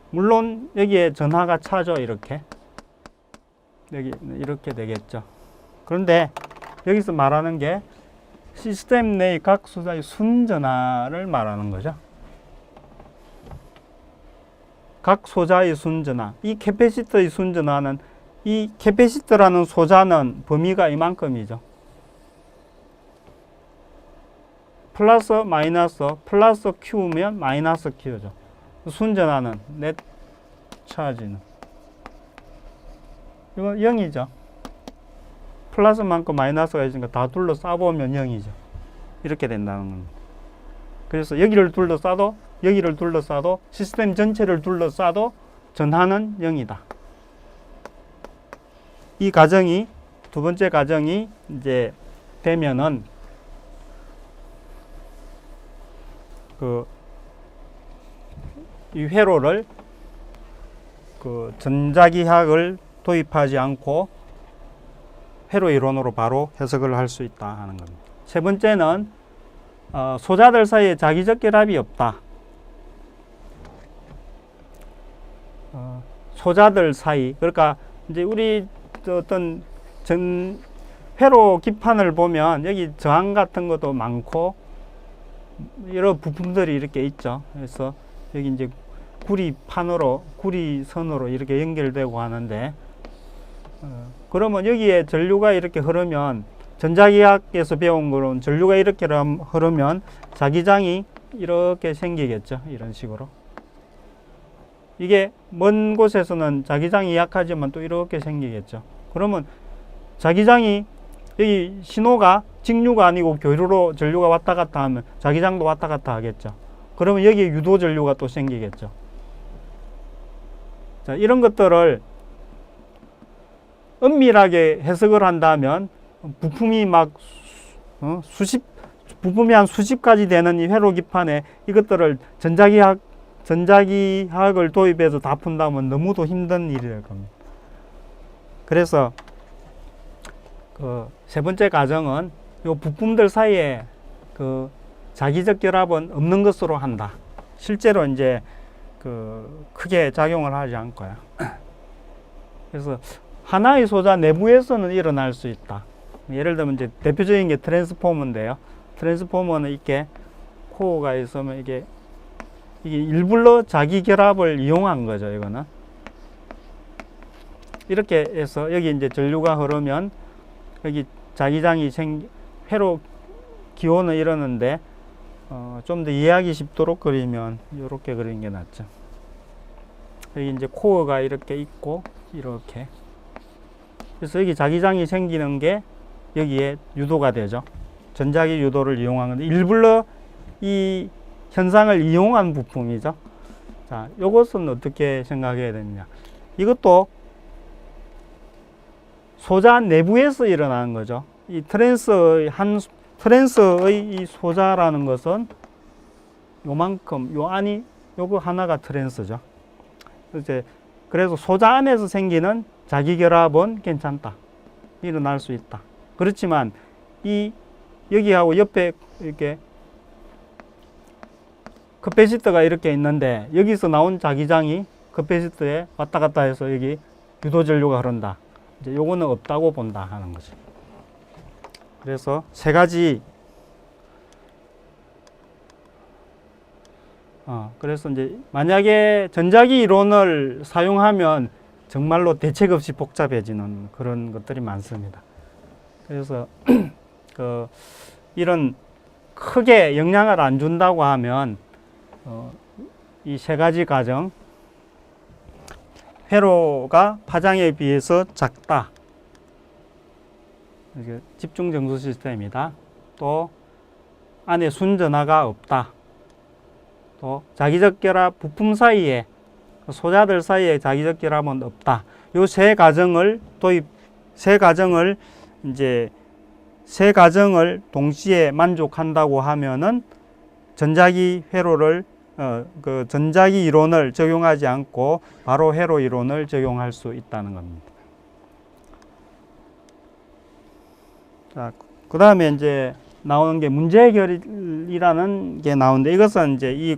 물론 여기에 전하가 차죠. 이렇게 여기 이렇게 되겠죠. 그런데 여기서 말하는 게 시스템 내의 각 소자의 순전하를 말하는 거죠. 각 소자의 순전하. 이 캐패시터의 순전하는, 이 캐패시터라는 소자는 범위가 이만큼이죠. 플러스 마이너스, 플러스 Q면 마이너스 Q죠. 순전하는 넷 차지는 이거 0이죠. 플러스만큼 마이너스가 있으니까 다 둘러싸보면 0이죠. 이렇게 된다는 겁니다. 그래서 여기를 둘러싸도, 여기를 둘러싸도, 시스템 전체를 둘러싸도 전하는 0이다. 이 가정이, 두 번째 가정이 이제 되면은 이 회로를 전자기학을 도입하지 않고 회로 이론으로 바로 해석을 할 수 있다 하는 겁니다. 세 번째는 소자들 사이에 자기적 결합이 없다. 소자들 사이, 그러니까 이제 우리 어떤 회로 기판을 보면 여기 저항 같은 것도 많고 여러 부품들이 이렇게 있죠. 그래서 여기 이제 구리판으로, 구리선으로 이렇게 연결되고 하는데, 그러면 여기에 전류가 이렇게 흐르면, 전자기학에서 배운 거는 전류가 이렇게 흐르면 자기장이 이렇게 생기겠죠. 이런 식으로. 이게 먼 곳에서는 자기장이 약하지만 또 이렇게 생기겠죠. 그러면 자기장이, 여기 신호가 직류가 아니고 교류로 전류가 왔다 갔다 하면 자기장도 왔다 갔다 하겠죠. 그러면 여기에 유도 전류가 또 생기겠죠. 자, 이런 것들을 엄밀하게 해석을 한다면 부품이 막 부품이 한 수십 가지 되는 이 회로 기판에 이것들을 전자기학을 도입해서 다 푼다면 너무도 힘든 일이 될 겁니다. 그래서 세 번째 가정은 이 부품들 사이에 자기적 결합은 없는 것으로 한다. 실제로 이제 크게 작용을 하지 않고요. 그래서 하나의 소자 내부에서는 일어날 수 있다. 예를 들면 이제 대표적인 게 트랜스포머인데요. 트랜스포머는 이렇게 코어가 있으면 이게 일부러 자기 결합을 이용한 거죠. 이거는 이렇게 해서 여기 이제 전류가 흐르면 여기 자기장이 회로 기호는 이러는데 좀 더 이해하기 쉽도록 그리면 이렇게 그리는 게 낫죠. 여기 이제 코어가 이렇게 있고 이렇게, 그래서 여기 자기장이 생기는 게 여기에 유도가 되죠. 전자기 유도를 이용한 건데 일부러 이 현상을 이용한 부품이죠. 자, 이것은 어떻게 생각해야 되느냐. 이것도 소자 내부에서 일어나는 거죠. 이 트랜스의 이 소자라는 것은 요만큼, 요 안이 요거 하나가 트랜스죠. 그래서 소자 안에서 생기는 자기 결합은 괜찮다. 일어날 수 있다. 그렇지만 여기하고 옆에 이렇게 커패시터가 이렇게 있는데 여기서 나온 자기장이 커패시터에 왔다 갔다 해서 여기 유도 전류가 흐른다. 이제 요거는 없다고 본다 하는 거죠. 그래서 세 가지. 그래서 이제 만약에 전자기 이론을 사용하면 정말로 대책 없이 복잡해지는 그런 것들이 많습니다. 그래서 이런 크게 영향을 안 준다고 하면 이 세 가지 가정, 회로가 파장에 비해서 작다. 이게 집중 정수 시스템이다. 또 안에 순전하가 없다. 또 자기적 결합, 부품 사이에, 소자들 사이에 자기적 결합은 없다. 요 세 가정을 세 가정을 동시에 만족한다고 하면은 전자기 회로를 그 전자기 이론을 적용하지 않고 바로 회로 이론을 적용할 수 있다는 겁니다. 자, 그 다음에 이제 나오는 게 문제 해결이라는 게 나오는데, 이것은 이제 이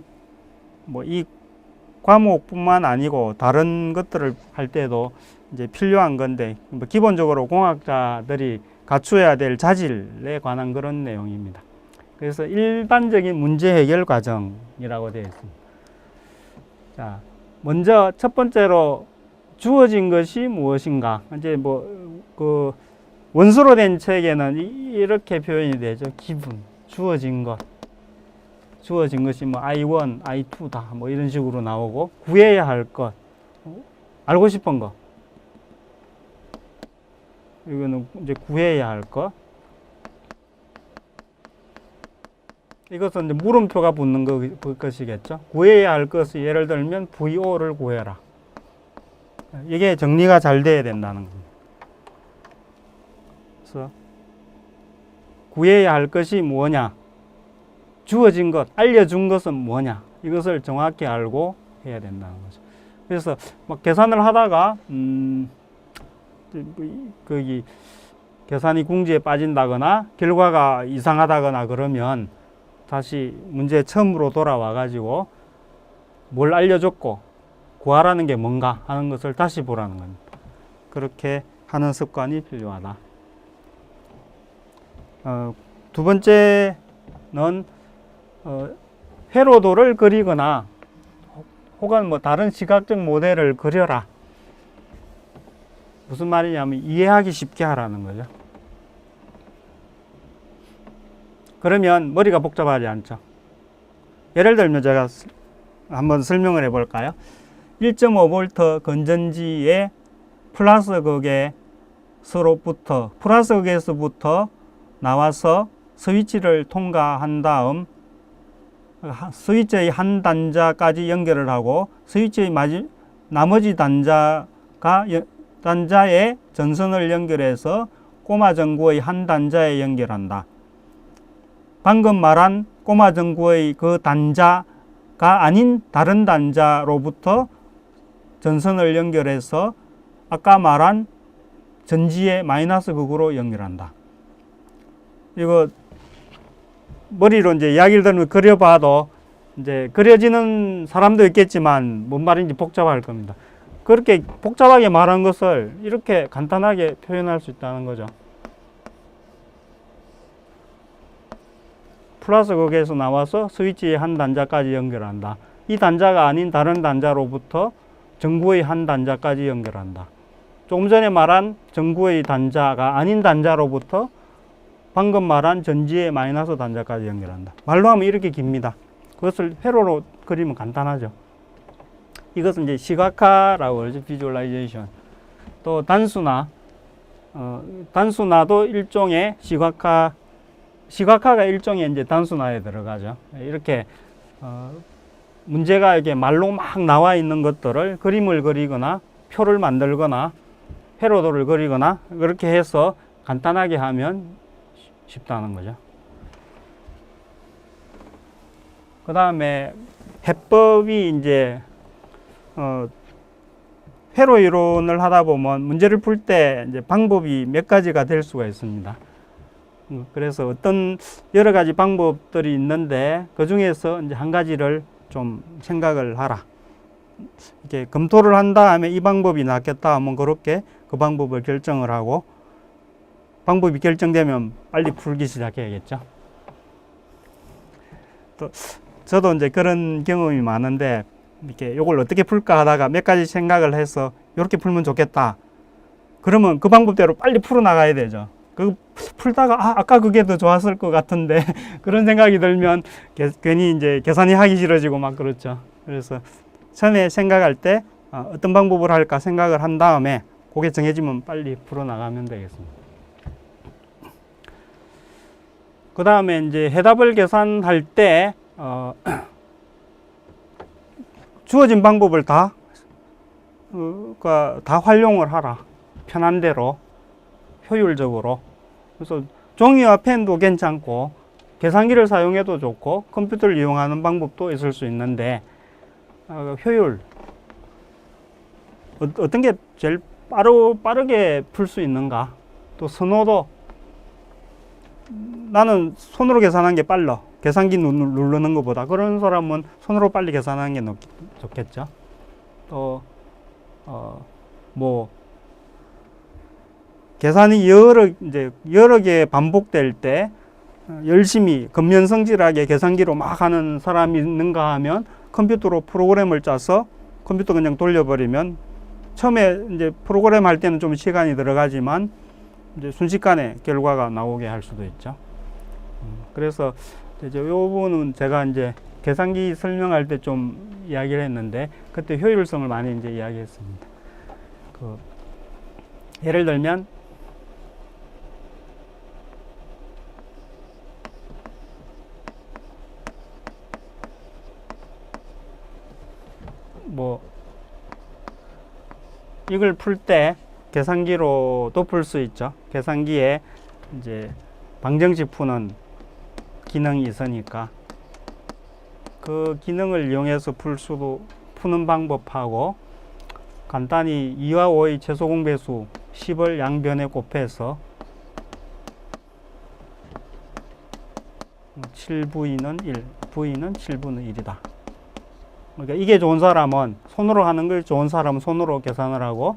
과목뿐만 아니고 다른 것들을 할 때도 이제 필요한 건데, 뭐 기본적으로 공학자들이 갖추어야 될 자질에 관한 그런 내용입니다. 그래서 일반적인 문제 해결 과정이라고 되어 있습니다. 자, 먼저 첫 번째로 주어진 것이 무엇인가. 이제 그 원수로 된 책에는 이렇게 표현이 되죠. 기분, 주어진 것. 주어진 것이 뭐 I1, I2다. 뭐 이런 식으로 나오고, 구해야 할 것, 알고 싶은 것. 이거는 이제 구해야 할 것. 이것은 이제 물음표가 붙는 것이겠죠. 구해야 할 것을 예를 들면 VO를 구해라. 이게 정리가 잘 돼야 된다는 겁니다. 그래서 구해야 할 것이 뭐냐, 주어진 것, 알려준 것은 뭐냐, 이것을 정확히 알고 해야 된다는 거죠. 그래서 막 계산을 하다가 거기 계산이 궁지에 빠진다거나 결과가 이상하다거나 그러면 다시 문제 처음으로 돌아와 가지고 뭘 알려줬고 구하라는 게 뭔가 하는 것을 다시 보라는 겁니다. 그렇게 하는 습관이 필요하다. 두 번째는 회로도를 그리거나 혹은 뭐 다른 시각적 모델을 그려라. 무슨 말이냐면 이해하기 쉽게 하라는 거죠. 그러면 머리가 복잡하지 않죠. 예를 들면 제가 한번 설명을 해볼까요? 1.5V 건전지의 플러스 극에서부터 나와서 스위치를 통과한 다음 스위치의 한 단자까지 연결을 하고 스위치의 나머지 단자에 전선을 연결해서 꼬마 전구의 한 단자에 연결한다. 방금 말한 꼬마 전구의 그 단자가 아닌 다른 단자로부터 전선을 연결해서 아까 말한 전지의 마이너스 극으로 연결한다. 이거 머리로 이제 이야기를 들으면 그려봐도 이제 그려지는 사람도 있겠지만 뭔 말인지 복잡할 겁니다. 그렇게 복잡하게 말한 것을 이렇게 간단하게 표현할 수 있다는 거죠. 플러스 극에서 나와서 스위치의 한 단자까지 연결한다. 이 단자가 아닌 다른 단자로부터 전구의 한 단자까지 연결한다. 조금 전에 말한 전구의 단자가 아닌 단자로부터 방금 말한 전지의 마이너스 단자까지 연결한다. 말로 하면 이렇게 깁니다. 그것을 회로로 그리면 간단하죠. 이것은 이제 시각화라고 그러죠. 비주얼라이제이션. 또 단순화도 일종의 시각화가 일종의 이제 단순화에 들어가죠. 이렇게 문제가 이렇게 말로 막 나와 있는 것들을 그림을 그리거나 표를 만들거나 회로도를 그리거나 그렇게 해서 간단하게 하면 쉽다는 거죠. 그 다음에 해법이 이제 회로 이론을 하다 보면 문제를 풀 때 이제 방법이 몇 가지가 될 수가 있습니다. 그래서 어떤 여러 가지 방법들이 있는데 그 중에서 이제 한 가지를 좀 생각을 하라. 이렇게 검토를 한 다음에 이 방법이 낫겠다 하면 그렇게 그 방법을 결정을 하고 방법이 결정되면 빨리 풀기 시작해야겠죠. 또 저도 이제 그런 경험이 많은데 이렇게 이걸 어떻게 풀까 하다가 몇 가지 생각을 해서 이렇게 풀면 좋겠다. 그러면 그 방법대로 빨리 풀어 나가야 되죠. 그 풀다가 아까 그게 더 좋았을 것 같은데 그런 생각이 들면 괜히 이제 계산이 하기 싫어지고 막 그렇죠. 그래서 처음에 생각할 때 어떤 방법을 할까 생각을 한 다음에 그게 정해지면 빨리 풀어 나가면 되겠습니다. 그 다음에 이제 해답을 계산할 때 주어진 방법을 다 활용을 하라. 편한 대로 효율적으로. 그래서 종이와 펜도 괜찮고 계산기를 사용해도 좋고 컴퓨터를 이용하는 방법도 있을 수 있는데 효율 어떤 게 제일 빠르게 풀 수 있는가, 또 선호도 나는 손으로 계산하는 게 빨라, 계산기 누르는 것보다, 그런 사람은 손으로 빨리 계산하는 게 좋겠죠. 또 뭐 계산이 여러 개 반복될 때 열심히 근면성질하게 계산기로 막 하는 사람이 있는가 하면 컴퓨터로 프로그램을 짜서 컴퓨터 그냥 돌려버리면 처음에 이제 프로그램 할 때는 좀 시간이 들어가지만 이제 순식간에 결과가 나오게 할 수도 있죠. 그래서 이제 이 부분은 제가 이제 계산기 설명할 때 좀 이야기를 했는데 그때 효율성을 많이 이제 이야기했습니다. 예를 들면 뭐 이걸 풀 때 계산기로도 풀 수 있죠. 계산기에 이제 방정식 푸는 기능이 있으니까 그 기능을 이용해서 푸는 방법하고, 간단히 2와 5의 최소 공배수 10을 양변에 곱해서 7V는 1, V는 7분의 1이다. 그러니까 이게 좋은 사람은 손으로 하는 걸 좋은 사람은 손으로 계산을 하고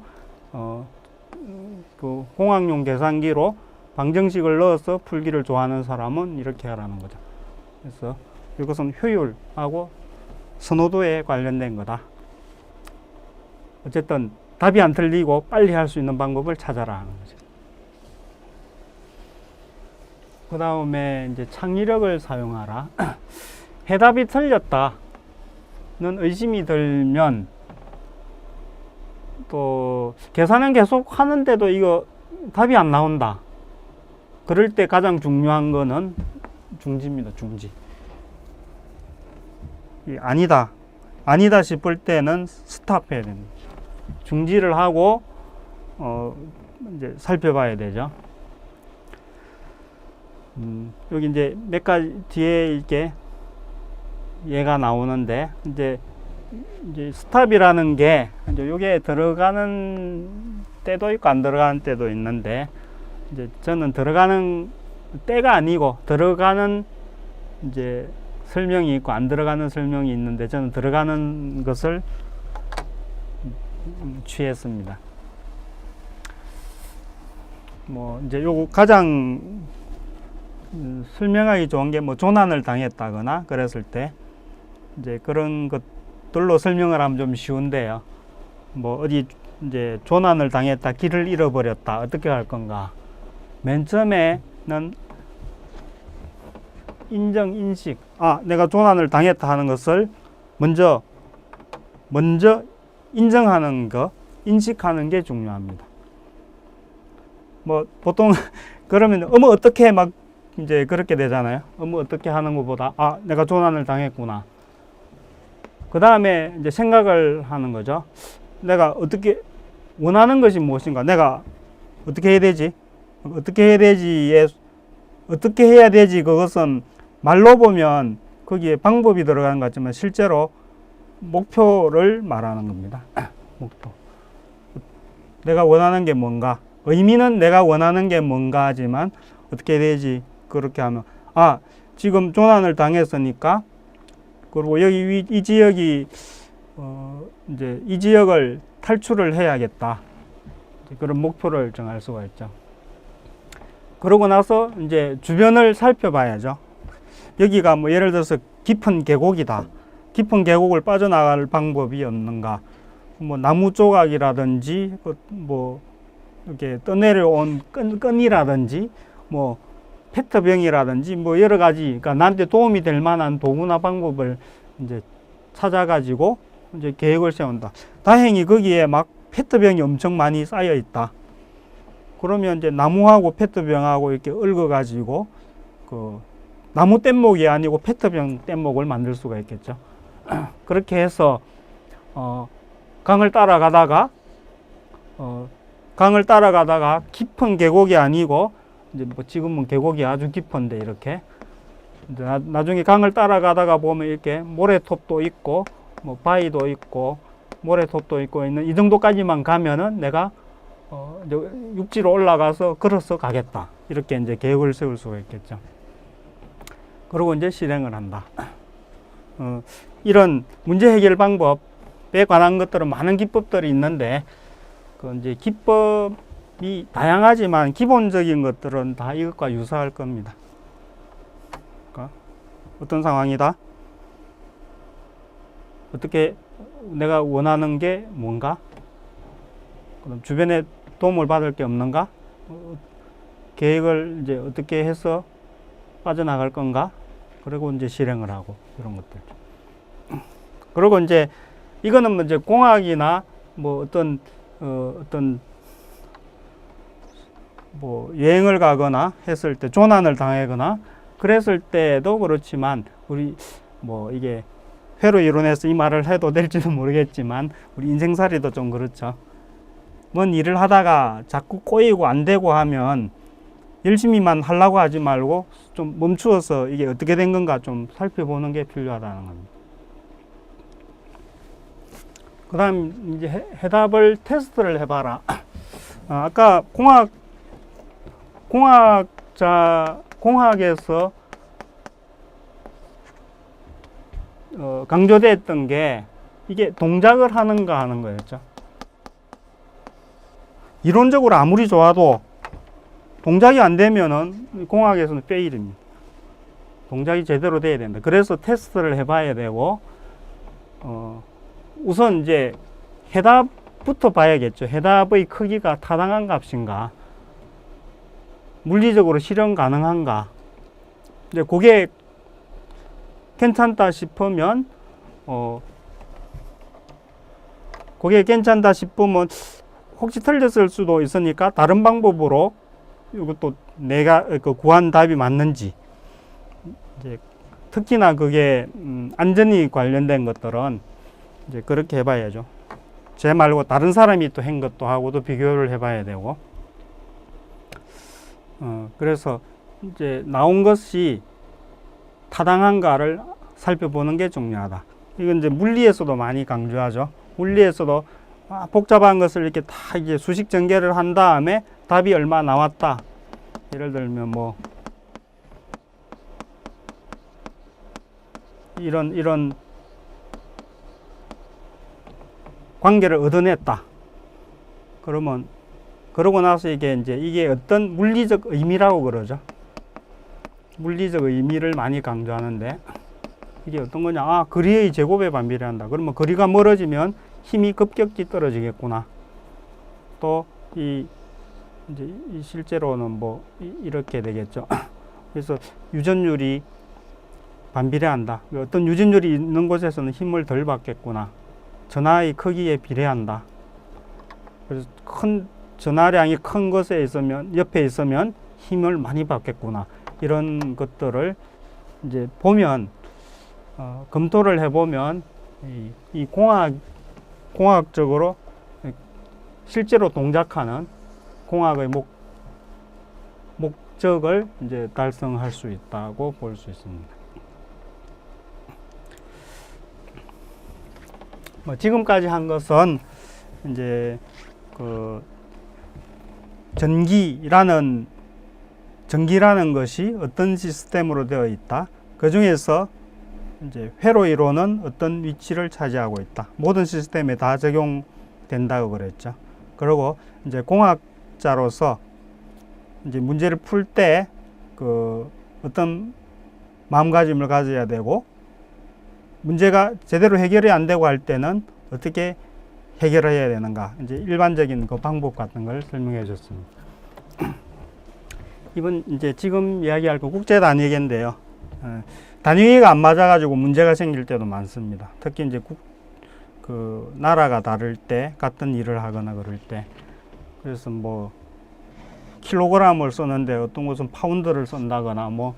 그 공학용 계산기로 방정식을 넣어서 풀기를 좋아하는 사람은 이렇게 하라는 거죠. 그래서 이것은 효율하고 선호도에 관련된 거다. 어쨌든 답이 안 틀리고 빨리 할 수 있는 방법을 찾아라 하는 거죠. 그 다음에 이제 창의력을 사용하라. 해답이 틀렸다는 의심이 들면, 또 계산은 계속 하는데도 이거 답이 안 나온다. 그럴 때 가장 중요한 거는 중지입니다. 중지. 아니다 싶을 때는 스탑해야 됩니다. 중지를 하고 이제 살펴봐야 되죠. 여기 이제 몇 가지 뒤에 이렇게 얘가 나오는데, 이제 스탑이라는 게 이제 요게 들어가는 때도 있고 안 들어가는 때도 있는데, 이제 저는 들어가는 때가 아니고 들어가는 이제 설명이 있고 안 들어가는 설명이 있는데, 저는 들어가는 것을 취했습니다. 뭐 이제 요거 가장 설명하기 좋은 게 뭐 조난을 당했다거나 그랬을 때 이제 그런 것들로 설명을 하면 좀 쉬운데요. 뭐 어디 이제 조난을 당했다, 길을 잃어버렸다, 어떻게 할 건가. 맨 처음에는 인식, 내가 조난을 당했다 하는 것을 먼저 인정하는 거, 인식하는 게 중요합니다. 뭐 보통 그러면 어떻게 막 이제 그렇게 되잖아요. 어떻게 하는 것보다 내가 조난을 당했구나. 그 다음에 이제 생각을 하는 거죠. 내가 어떻게 원하는 것이 무엇인가? 내가 어떻게 해야 되지? 어떻게 해야 되지? 그것은 말로 보면 거기에 방법이 들어가는 것 같지만 실제로 목표를 말하는 겁니다. 목표. 내가 원하는 게 뭔가. 의미는 내가 원하는 게 뭔가 하지만 어떻게 해야 되지? 그렇게 하면 지금 조난을 당했으니까, 그리고 여기 이 지역이 이제 이 지역을 탈출을 해야겠다. 그런 목표를 정할 수가 있죠. 그러고 나서 이제 주변을 살펴봐야죠. 여기가 뭐 예를 들어서 깊은 계곡이다. 깊은 계곡을 빠져나갈 방법이 없는가? 뭐 나무 조각이라든지 뭐 이렇게 떠내려온 끈이라든지 뭐 페트병이라든지 뭐 여러 가지, 그러니까 나한테 도움이 될 만한 도구나 방법을 이제 찾아가지고 이제 계획을 세운다. 다행히 거기에 막 페트병이 엄청 많이 쌓여 있다. 그러면 이제 나무하고 페트병하고 이렇게 얽어가지고 그 나무 뗏목이 아니고 페트병 뗏목을 만들 수가 있겠죠. 그렇게 해서 강을 따라가다가 깊은 계곡이 아니고 이제 뭐 지금은 계곡이 아주 깊은데 이렇게 이제 나중에 강을 따라가다가 보면 이렇게 모래톱도 있고 뭐 바위도 있고 모래톱도 있고 있는 이 정도까지만 가면은 내가 이제 육지로 올라가서 걸어서 가겠다. 이렇게 이제 계획을 세울 수가 있겠죠. 그리고 이제 실행을 한다. 이런 문제 해결 방법에 관한 것들은 많은 기법들이 있는데 그 이제 기법이 다양하지만 기본적인 것들은 다 이것과 유사할 겁니다. 그러니까 어떤 상황이다? 어떻게 내가 원하는 게 뭔가? 그럼 주변에 도움을 받을 게 없는가? 계획을 이제 어떻게 해서 빠져나갈 건가? 그리고 이제 실행을 하고 이런 것들. 그리고 이제 이거는 뭐 이제 공학이나 뭐 어떤 뭐 여행을 가거나 했을 때 조난을 당하거나 그랬을 때도 그렇지만 우리 뭐 이게 회로 이론에서 이 말을 해도 될지도 모르겠지만 우리 인생살이도 좀 그렇죠. 뭔 일을 하다가 자꾸 꼬이고 안 되고 하면 열심히만 하려고 하지 말고 좀 멈추어서 이게 어떻게 된 건가 좀 살펴보는 게 필요하다는 겁니다. 그 다음 이제 해답을 테스트를 해봐라. 아까 공학에서 강조됐던 게 이게 동작을 하는가 하는 거였죠. 이론적으로 아무리 좋아도 동작이 안 되면은 공학에서는 페일입니다. 동작이 제대로 돼야 된다. 그래서 테스트를 해봐야 되고, 우선 이제 해답부터 봐야겠죠. 해답의 크기가 타당한 값인가, 물리적으로 실현 가능한가. 이제 그게 괜찮다 싶으면, 혹시 틀렸을 수도 있으니까 다른 방법으로 이것도 내가 구한 답이 맞는지, 이제 특히나 그게 안전이 관련된 것들은 이제 그렇게 해봐야죠. 제 말고 다른 사람이 또 한 것도 하고도 비교를 해봐야 되고, 그래서 이제 나온 것이 타당한가를 살펴보는 게 중요하다. 이건 이제 물리에서도 많이 강조하죠. 물리에서도 복잡한 것을 이렇게 다 이제 수식 전개를 한 다음에 답이 얼마 나왔다. 예를 들면 뭐 이런 관계를 얻어냈다. 그러면 그러고 나서 이게 어떤 물리적 의미라고 그러죠. 물리적 의미를 많이 강조하는데 이게 어떤 거냐? 거리의 제곱에 반비례한다. 그러면 거리가 멀어지면 힘이 급격히 떨어지겠구나. 또 이제 실제로는 뭐 이렇게 되겠죠. 그래서 유전율이 반비례한다. 어떤 유전율이 있는 곳에서는 힘을 덜 받겠구나. 전하의 크기에 비례한다. 그래서 전하량이 큰 곳에 있으면 옆에 있으면 힘을 많이 받겠구나. 이런 것들을 이제 보면 검토를 해보면 이 공학적으로 실제로 동작하는 공학의 목적을 이제 달성할 수 있다고 볼 수 있습니다. 뭐 지금까지 한 것은 이제 그 전기라는 것이 어떤 시스템으로 되어 있다. 그 중에서 이제 회로 이론은 어떤 위치를 차지하고 있다. 모든 시스템에 다 적용된다고 그랬죠. 그리고 이제 공학자로서 이제 문제를 풀 때 그 어떤 마음가짐을 가져야 되고, 문제가 제대로 해결이 안 되고 할 때는 어떻게 해결해야 되는가. 이제 일반적인 그 방법 같은 걸 설명해 줬습니다. 이번 이제 지금 이야기할 거 국제 단위계인데요. 단위계가 안 맞아가지고 문제가 생길 때도 많습니다. 특히 이제 그 나라가 다를 때 같은 일을 하거나 그럴 때, 그래서 뭐 킬로그램을 쓰는데 어떤 곳은 파운드를 쓴다거나 뭐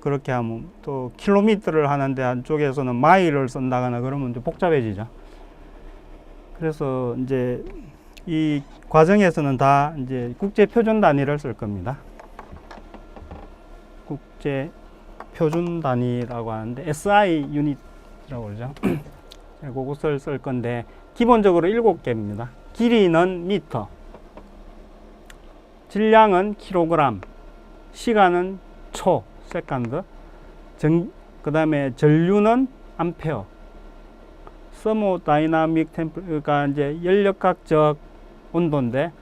그렇게 하면, 또 킬로미터를 하는데 한쪽에서는 마일을 쓴다거나 그러면 좀 복잡해지죠. 그래서 이제 이 과정에서는 다 이제 국제 표준 단위를 쓸 겁니다. 국제 표준 단위라고 하는데 SI 유닛이라고 그러죠. 그것을 쓸 건데 기본적으로 7개입니다. 길이는 미터, 질량은 킬로그램, 시간은 초, 세컨드, 그 다음에 전류는 암페어, 서모다이나믹 템프, 그러니까 이제 연력학적 온도인데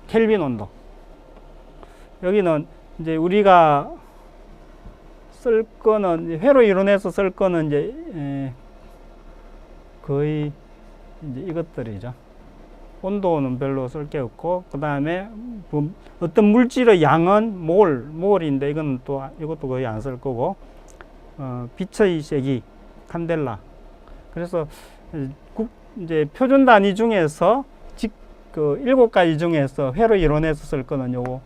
켈빈 온도. 여기는 이제 우리가 쓸 거는 회로 이론에서 쓸 거는 이제 거의 이제 이것들이죠. 온도는 별로 쓸 게 없고, 그 다음에 어떤 물질의 양은 몰인데 이건 또 이것도 거의 안 쓸 거고, 빛의 세기 칸델라. 그래서 이제 표준 단위 중에서 그 7가지 중에서 회로 이론에서 쓸 거는 요거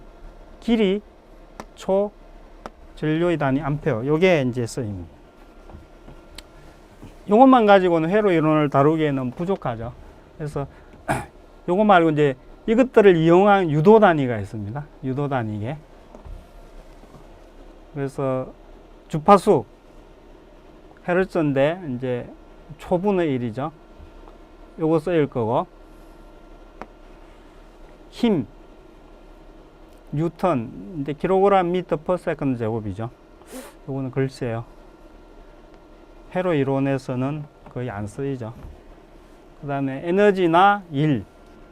길이, 초, 전류의 단위 암페어, 요게 이제 쓰입니다. 요것만 가지고는 회로 이론을 다루기에는 부족하죠. 그래서 요거 말고 이제 이것들을 이용한 유도 단위가 있습니다. 유도 단위계. 그래서 주파수 헤르츠인데 이제 초분의 1이죠. 요거 쓰일 거고, 힘 뉴턴, 이제 킬로그램 미터 퍼 세컨드 제곱이죠. 요거는 글쎄요. 회로 이론에서는 거의 안 쓰이죠. 그 다음에 에너지나 일,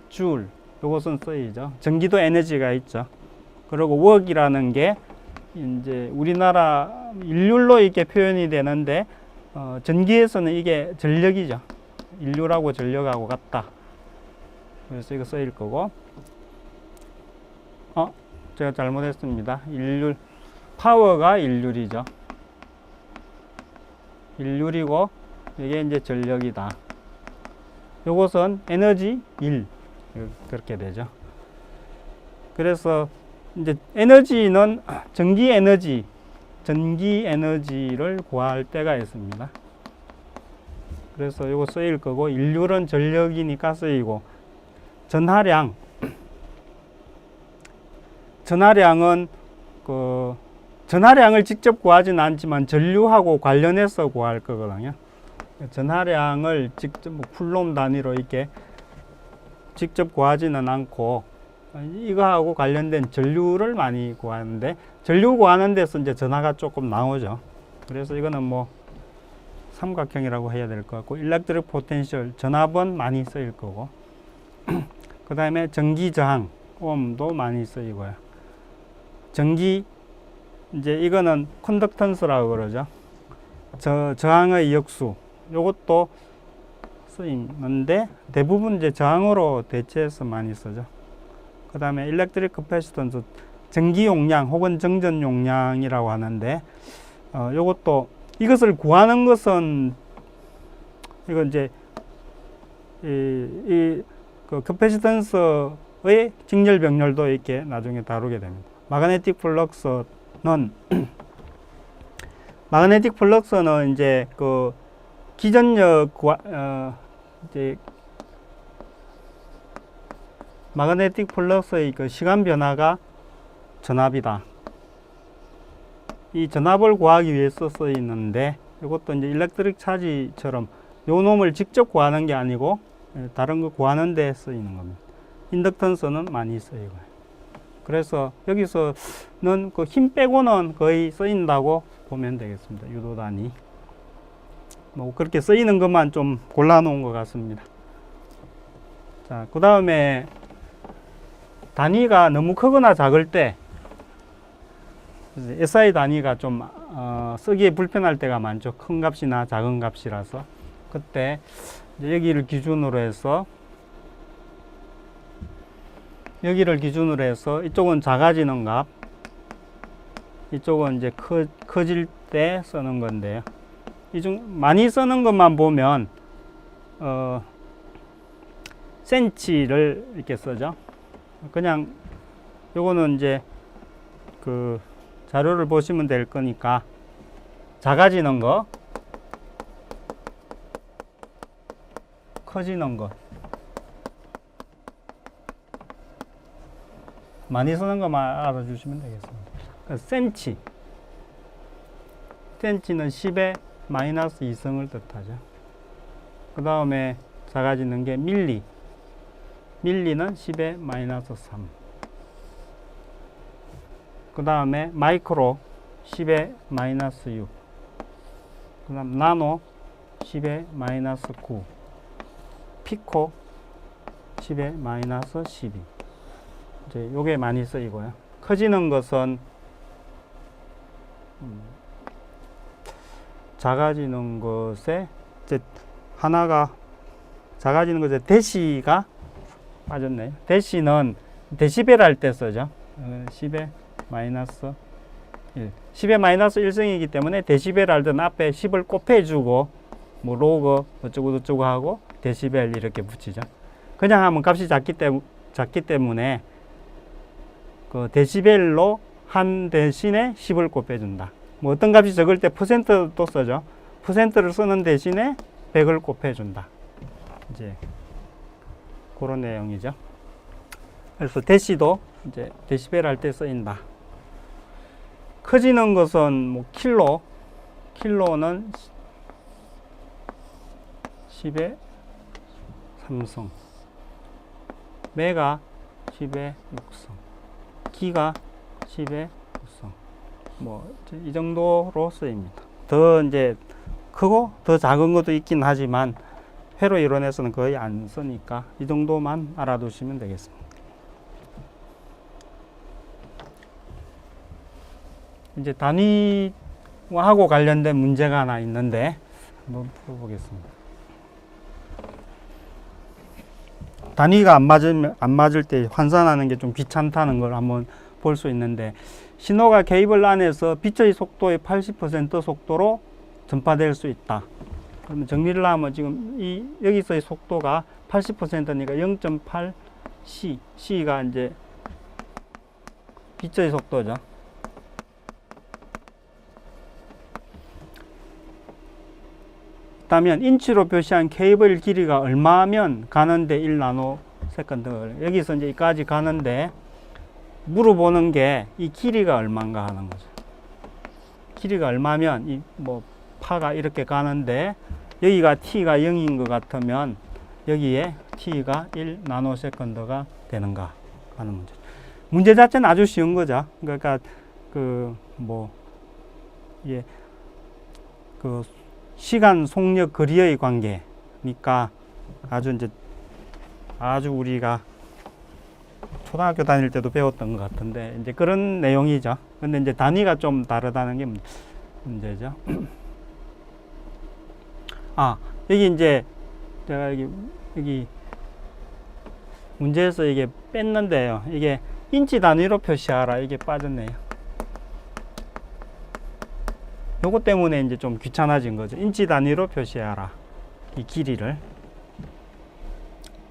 줄, 요것은 쓰이죠. 전기도 에너지가 있죠. 그리고 웍이라는 게 이제 우리나라 인율로 이렇게 표현이 되는데, 전기에서는 이게 전력이죠. 인류라고 전력하고 같다. 그래서 이거 쓰일 거고, 제가 잘못했습니다. 인율, 파워가 인율이죠. 인율이고, 이게 이제 전력이다. 요것은 에너지 1. 그렇게 되죠. 그래서 이제 에너지는 전기 에너지를 구할 때가 있습니다. 그래서 요거 쓰일 거고, 인율은 전력이니까 쓰이고, 전하량은 전하량을 직접 구하지는 않지만 전류하고 관련해서 구할 거거든요. 전하량을 직접 쿨롬 단위로 이렇게 직접 구하지는 않고, 이거하고 관련된 전류를 많이 구하는데, 전류 구하는 데서 이제 전하가 조금 나오죠. 그래서 이거는 뭐 삼각형이라고 해야 될 것 같고, 일렉트릭 포텐셜 전압은 많이 쓰일 거고, 그 다음에 전기 저항 옴도 많이 쓰이고요. 이제 이거는 컨덕턴스라고 그러죠. 저항의 역수, 요것도 쓰이는데 대부분 이제 저항으로 대체해서 많이 쓰죠. 그 다음에 일렉트릭 커패시턴스, 전기 용량 혹은 정전 용량이라고 하는데, 요것도 이것을 구하는 것은, 이건 이제 그 커패시턴스의 직렬 병렬도 이렇게 나중에 다루게 됩니다. 마그네틱 플럭스는 이제 그 기전력 이제 마그네틱 플럭스의 그 시간 변화가 전압이다. 이 전압을 구하기 위해서 쓰이는데, 이것도 이제 일렉트릭 차지처럼 요 놈을 직접 구하는 게 아니고 다른 거 구하는 데 쓰이는 겁니다. 인덕턴스는 많이 쓰이고요. 그래서 여기서는 그 힘 빼고는 거의 쓰인다고 보면 되겠습니다. 유도 단위. 뭐 그렇게 쓰이는 것만 좀 골라 놓은 것 같습니다. 자, 그 다음에 단위가 너무 크거나 작을 때, SI 단위가 좀 쓰기에 불편할 때가 많죠. 큰 값이나 작은 값이라서. 그때 이제 여기를 기준으로 해서 이쪽은 작아지는 값, 이쪽은 이제 커질 때 쓰는 건데요. 많이 쓰는 것만 보면 센치를 이렇게 쓰죠. 그냥 요거는 이제 그 자료를 보시면 될 거니까, 작아지는 거, 커지는 것, 많이 쓰는 것만 알아주시면 되겠습니다. 센치, 10cm는 10의 마이너스 2성을 뜻하죠. 그 다음에 작아지는 게 밀리. 밀리는 10의 마이너스 3. 그 다음에 마이크로 10의 마이너스 6. 그 다음 나노 10의 마이너스 9. 피코 10의 마이너스 12. 이제 요게 많이 쓰이고요. 커지는 것은 작아지는 것에 이제 하나가 작아지는 것에 대시가 빠졌네요. 대시는 데시벨 할 때 쓰죠. 10의 마이너스 1. 10의 마이너스 1성이기 때문에 데시벨 할 때는 앞에 10을 곱해주고 뭐 로그 어쩌고 저쩌고 하고 데시벨 이렇게 붙이죠. 그냥 하면 값이 작기 때문에 그 데시벨로 한 대신에 10을 곱해준다. 뭐 어떤 값이 적을 때 퍼센트도 써죠. 퍼센트를 쓰는 대신에 100을 곱해준다. 이제 그런 내용이죠. 그래서 대시도 이제 데시벨 할 때 쓰인다. 커지는 것은 뭐 킬로는 10의 3성, 메가 10의 6성, 기가 10의 9성. 뭐 이 정도로 쓰입니다. 더 이제 크고 더 작은 것도 있긴 하지만 회로 이론에서는 거의 안 쓰니까 이 정도만 알아두시면 되겠습니다. 이제 단위하고 관련된 문제가 하나 있는데 한번 풀어보겠습니다. 단위가 안 맞을 때 환산하는 게 좀 귀찮다는 걸 한번 볼 수 있는데, 신호가 케이블 안에서 빛의 속도의 80% 속도로 전파될 수 있다. 그러면 정리를 하면 지금 여기서의 속도가 80%니까 0.8c, c가 이제 빛의 속도죠. 그렇다면 인치로 표시한 케이블 길이가 얼마면 가는데 1나노세컨드. 여기서 이제 여기까지 가는데 물어보는 게 이 길이가 얼마인가 하는 거죠. 길이가 얼마면 이 뭐 파가 이렇게 가는데 여기가 t가 0인 것 같으면 여기에 t가 1나노세컨드가 되는가 하는 문제. 문제 자체는 아주 쉬운 거죠. 그러니까 시간 속력 거리의 관계니까 아주 우리가 초등학교 다닐 때도 배웠던 것 같은데 이제 그런 내용이죠. 근데 이제 단위가 좀 다르다는 게 문제죠. 여기 이제 제가 여기 문제에서 이게 뺐는데요. 이게 인치 단위로 표시하라, 이게 빠졌네요. 요것 때문에 이제 좀 귀찮아진 거죠. 인치 단위로 표시하라, 이 길이를.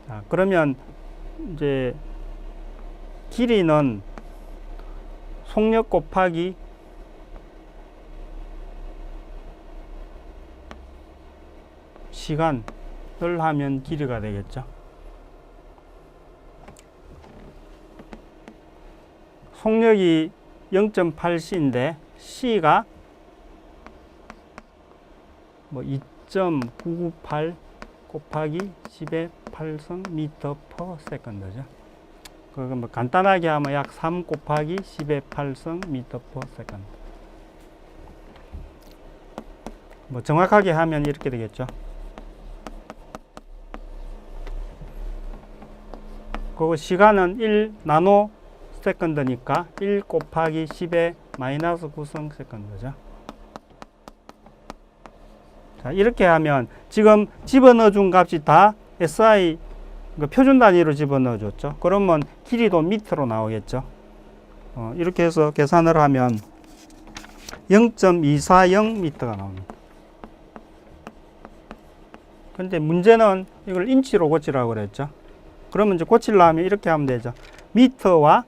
자, 그러면 이제 길이는 속력 곱하기 시간을 하면 길이가 되겠죠. 속력이 0.8c인데 c가 뭐 2.998 곱하기 10의 8성 미터 퍼 세컨드죠. 그거 뭐 간단하게 하면 약 3 곱하기 10의 8성 미터 퍼 세컨드. 뭐 정확하게 하면 이렇게 되겠죠. 그리고 시간은 1 나노 세컨드니까 1 곱하기 10의 마이너스 9성 세컨드죠. 자, 이렇게 하면 지금 집어넣어 준 값이 다 SI 표준 단위로 집어넣어 줬죠. 그러면 길이도 미터로 나오겠죠. 이렇게 해서 계산을 하면 0.240 미터가 나옵니다. 근데 문제는 이걸 인치로 고치라고 그랬죠. 그러면 이제 고치려면 이렇게 하면 되죠. 미터와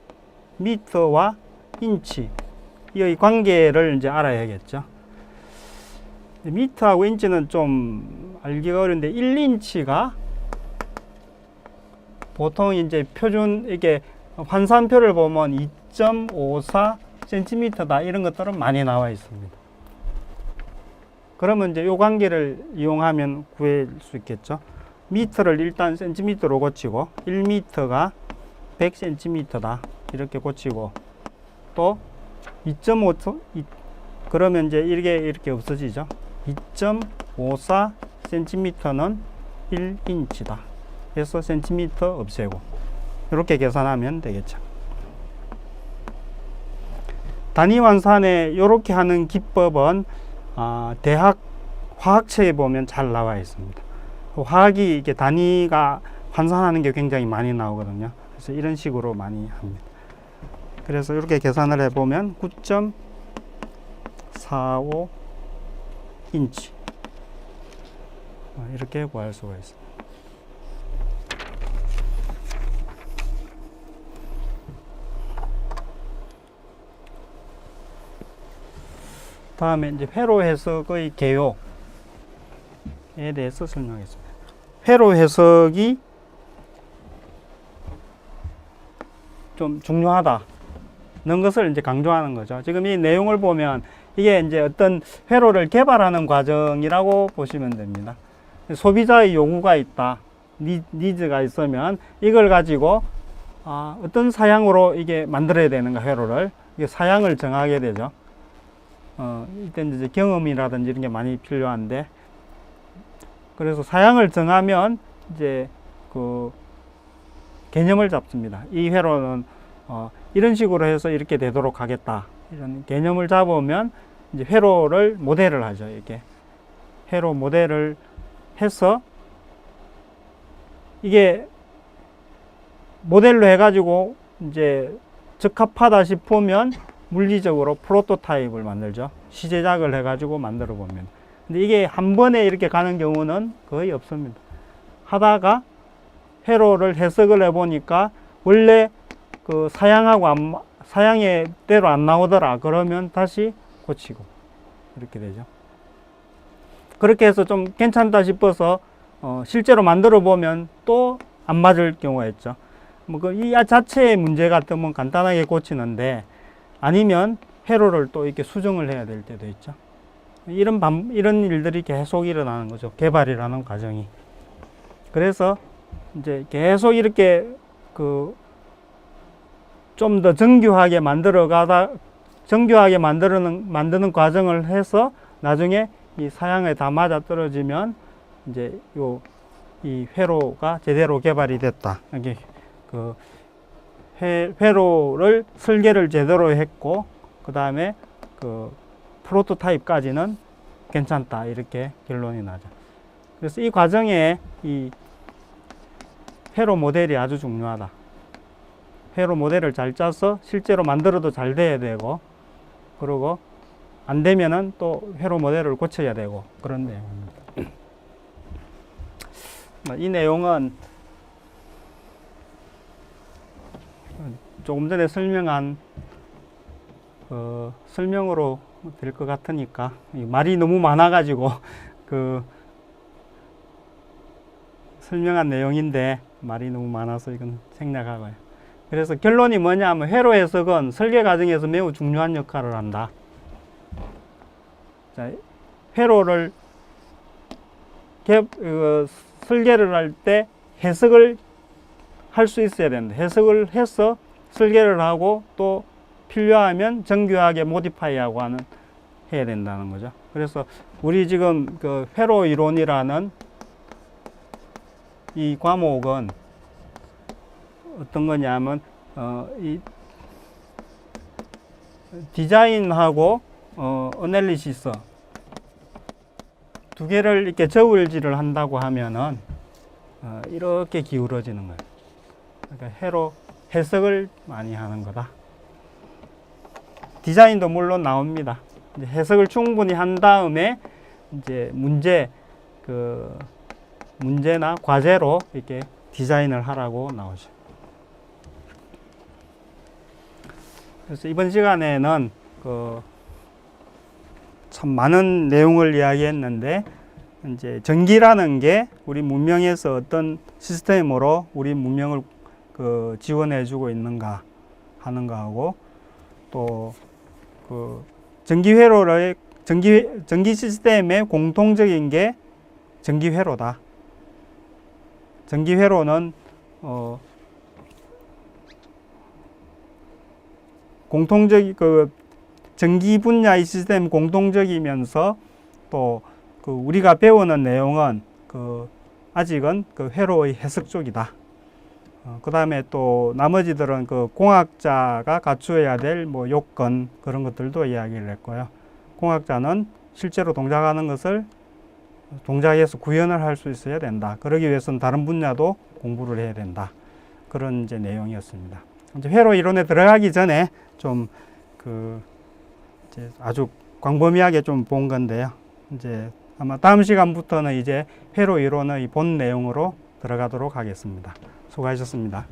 인치, 이 관계를 이제 알아야겠죠. 미터하고 인치는 좀 알기가 어려운데 1인치가 보통 이제 표준 이게 환산표를 보면 2.54cm다 이런 것들은 많이 나와 있습니다. 그러면 이제 요 관계를 이용하면 구할 수 있겠죠. 미터를 일단 센티미터로 고치고 1미터가 100cm다 이렇게 고치고 또 2.5 그러면 이제 이렇게 없어지죠. 2.54cm는 1인치다. 그래서 센티미터 없애고 이렇게 계산하면 되겠죠. 단위 환산에 이렇게 하는 기법은 대학 화학책에 보면 잘 나와 있습니다. 화학이 이렇게 단위가 환산하는 게 굉장히 많이 나오거든요. 그래서 이런 식으로 많이 합니다. 그래서 이렇게 계산을 해보면 9.45인치 이렇게 구할 수가 있습니다. 다음에 이제 회로 해석의 개요에 대해서 설명하겠습니다. 회로 해석이 좀 중요하다는 것을 이제 강조하는 거죠. 지금 이 내용을 보면 이게 이제 어떤 회로를 개발하는 과정이라고 보시면 됩니다. 소비자의 요구가 있다, 니즈가 있으면 이걸 가지고 어떤 사양으로 이게 만들어야 되는가, 회로를 이게 사양을 정하게 되죠. 이때 이제 경험이라든지 이런 게 많이 필요한데, 그래서 사양을 정하면 이제 그 개념을 잡습니다. 이 회로는 이런 식으로 해서 이렇게 되도록 하겠다, 이런 개념을 잡으면 이제 회로를 모델을 하죠. 이렇게 회로 모델을 해서 이게 모델로 해가지고 이제 적합하다 싶으면 물리적으로 프로토타입을 만들죠. 시제작을 해가지고 만들어 보면. 근데 이게 한 번에 이렇게 가는 경우는 거의 없습니다. 하다가 회로를 해석을 해보니까 원래 그 사양의 대로 안 나오더라. 그러면 다시 고치고 이렇게 되죠. 그렇게 해서 좀 괜찮다 싶어서 실제로 만들어 보면 또 안 맞을 경우가 있죠. 뭐 이 자체의 문제 같으면 간단하게 고치는데, 아니면 회로를 또 이렇게 수정을 해야 될 때도 있죠. 이런 일들이 계속 일어나는 거죠. 개발이라는 과정이. 그래서 이제 계속 이렇게 좀 더 정교하게 만드는 과정을 해서 나중에 이 사양에 다 맞아 떨어지면 이제 이 회로가 제대로 개발이 됐다. 이게 회로를 설계를 제대로 했고, 그 다음에 프로토타입까지는 괜찮다, 이렇게 결론이 나죠. 그래서 이 과정에 이 회로 모델이 아주 중요하다. 회로 모델을 잘 짜서 실제로 만들어도 잘 돼야 되고, 그리고 안 되면은 또 회로 모델을 고쳐야 되고, 그런 내용입니다. 이 내용은 조금 전에 설명한 설명으로 될 것 같으니까, 말이 너무 많아가지고 설명한 내용인데 말이 너무 많아서 이건 생략하고요. 그래서 결론이 뭐냐 하면, 회로 해석은 설계 과정에서 매우 중요한 역할을 한다. 자, 회로를 설계를 할 때 해석을 할 수 있어야 된다. 해석을 해서 설계를 하고 또 필요하면 정교하게 모디파이하고 해야 된다는 거죠. 그래서 우리 지금 회로 이론이라는 이 과목은 어떤 거냐면 이 디자인하고 어널리시스 두 개를 이렇게 저울질을 한다고 하면은 이렇게 기울어지는 거예요. 그러니까 회로 해석을 많이 하는 거다. 디자인도 물론 나옵니다. 이제 해석을 충분히 한 다음에 이제 문제나 과제로 이렇게 디자인을 하라고 나오죠. 그래서 이번 시간에는 참 많은 내용을 이야기했는데, 이제 전기라는 게 우리 문명에서 어떤 시스템으로 우리 문명을 지원해주고 있는가 하는 거하고, 또 전기 회로의 전기 시스템의 공통적인 게 전기회로다. 전기회로는 전기 분야의 시스템 공통적이면서 또 우리가 배우는 내용은 아직은 회로의 해석 쪽이다. 그 다음에 또 나머지들은 공학자가 갖추어야 될 요건 그런 것들도 이야기를 했고요. 공학자는 실제로 동작하는 것을 동작에서 구현을 할 수 있어야 된다. 그러기 위해서는 다른 분야도 공부를 해야 된다. 그런 이제 내용이었습니다. 이제 회로 이론에 들어가기 전에 좀 이제 아주 광범위하게 좀 본 건데요. 이제 아마 다음 시간부터는 이제 회로 이론의 본 내용으로 들어가도록 하겠습니다. 수고하셨습니다.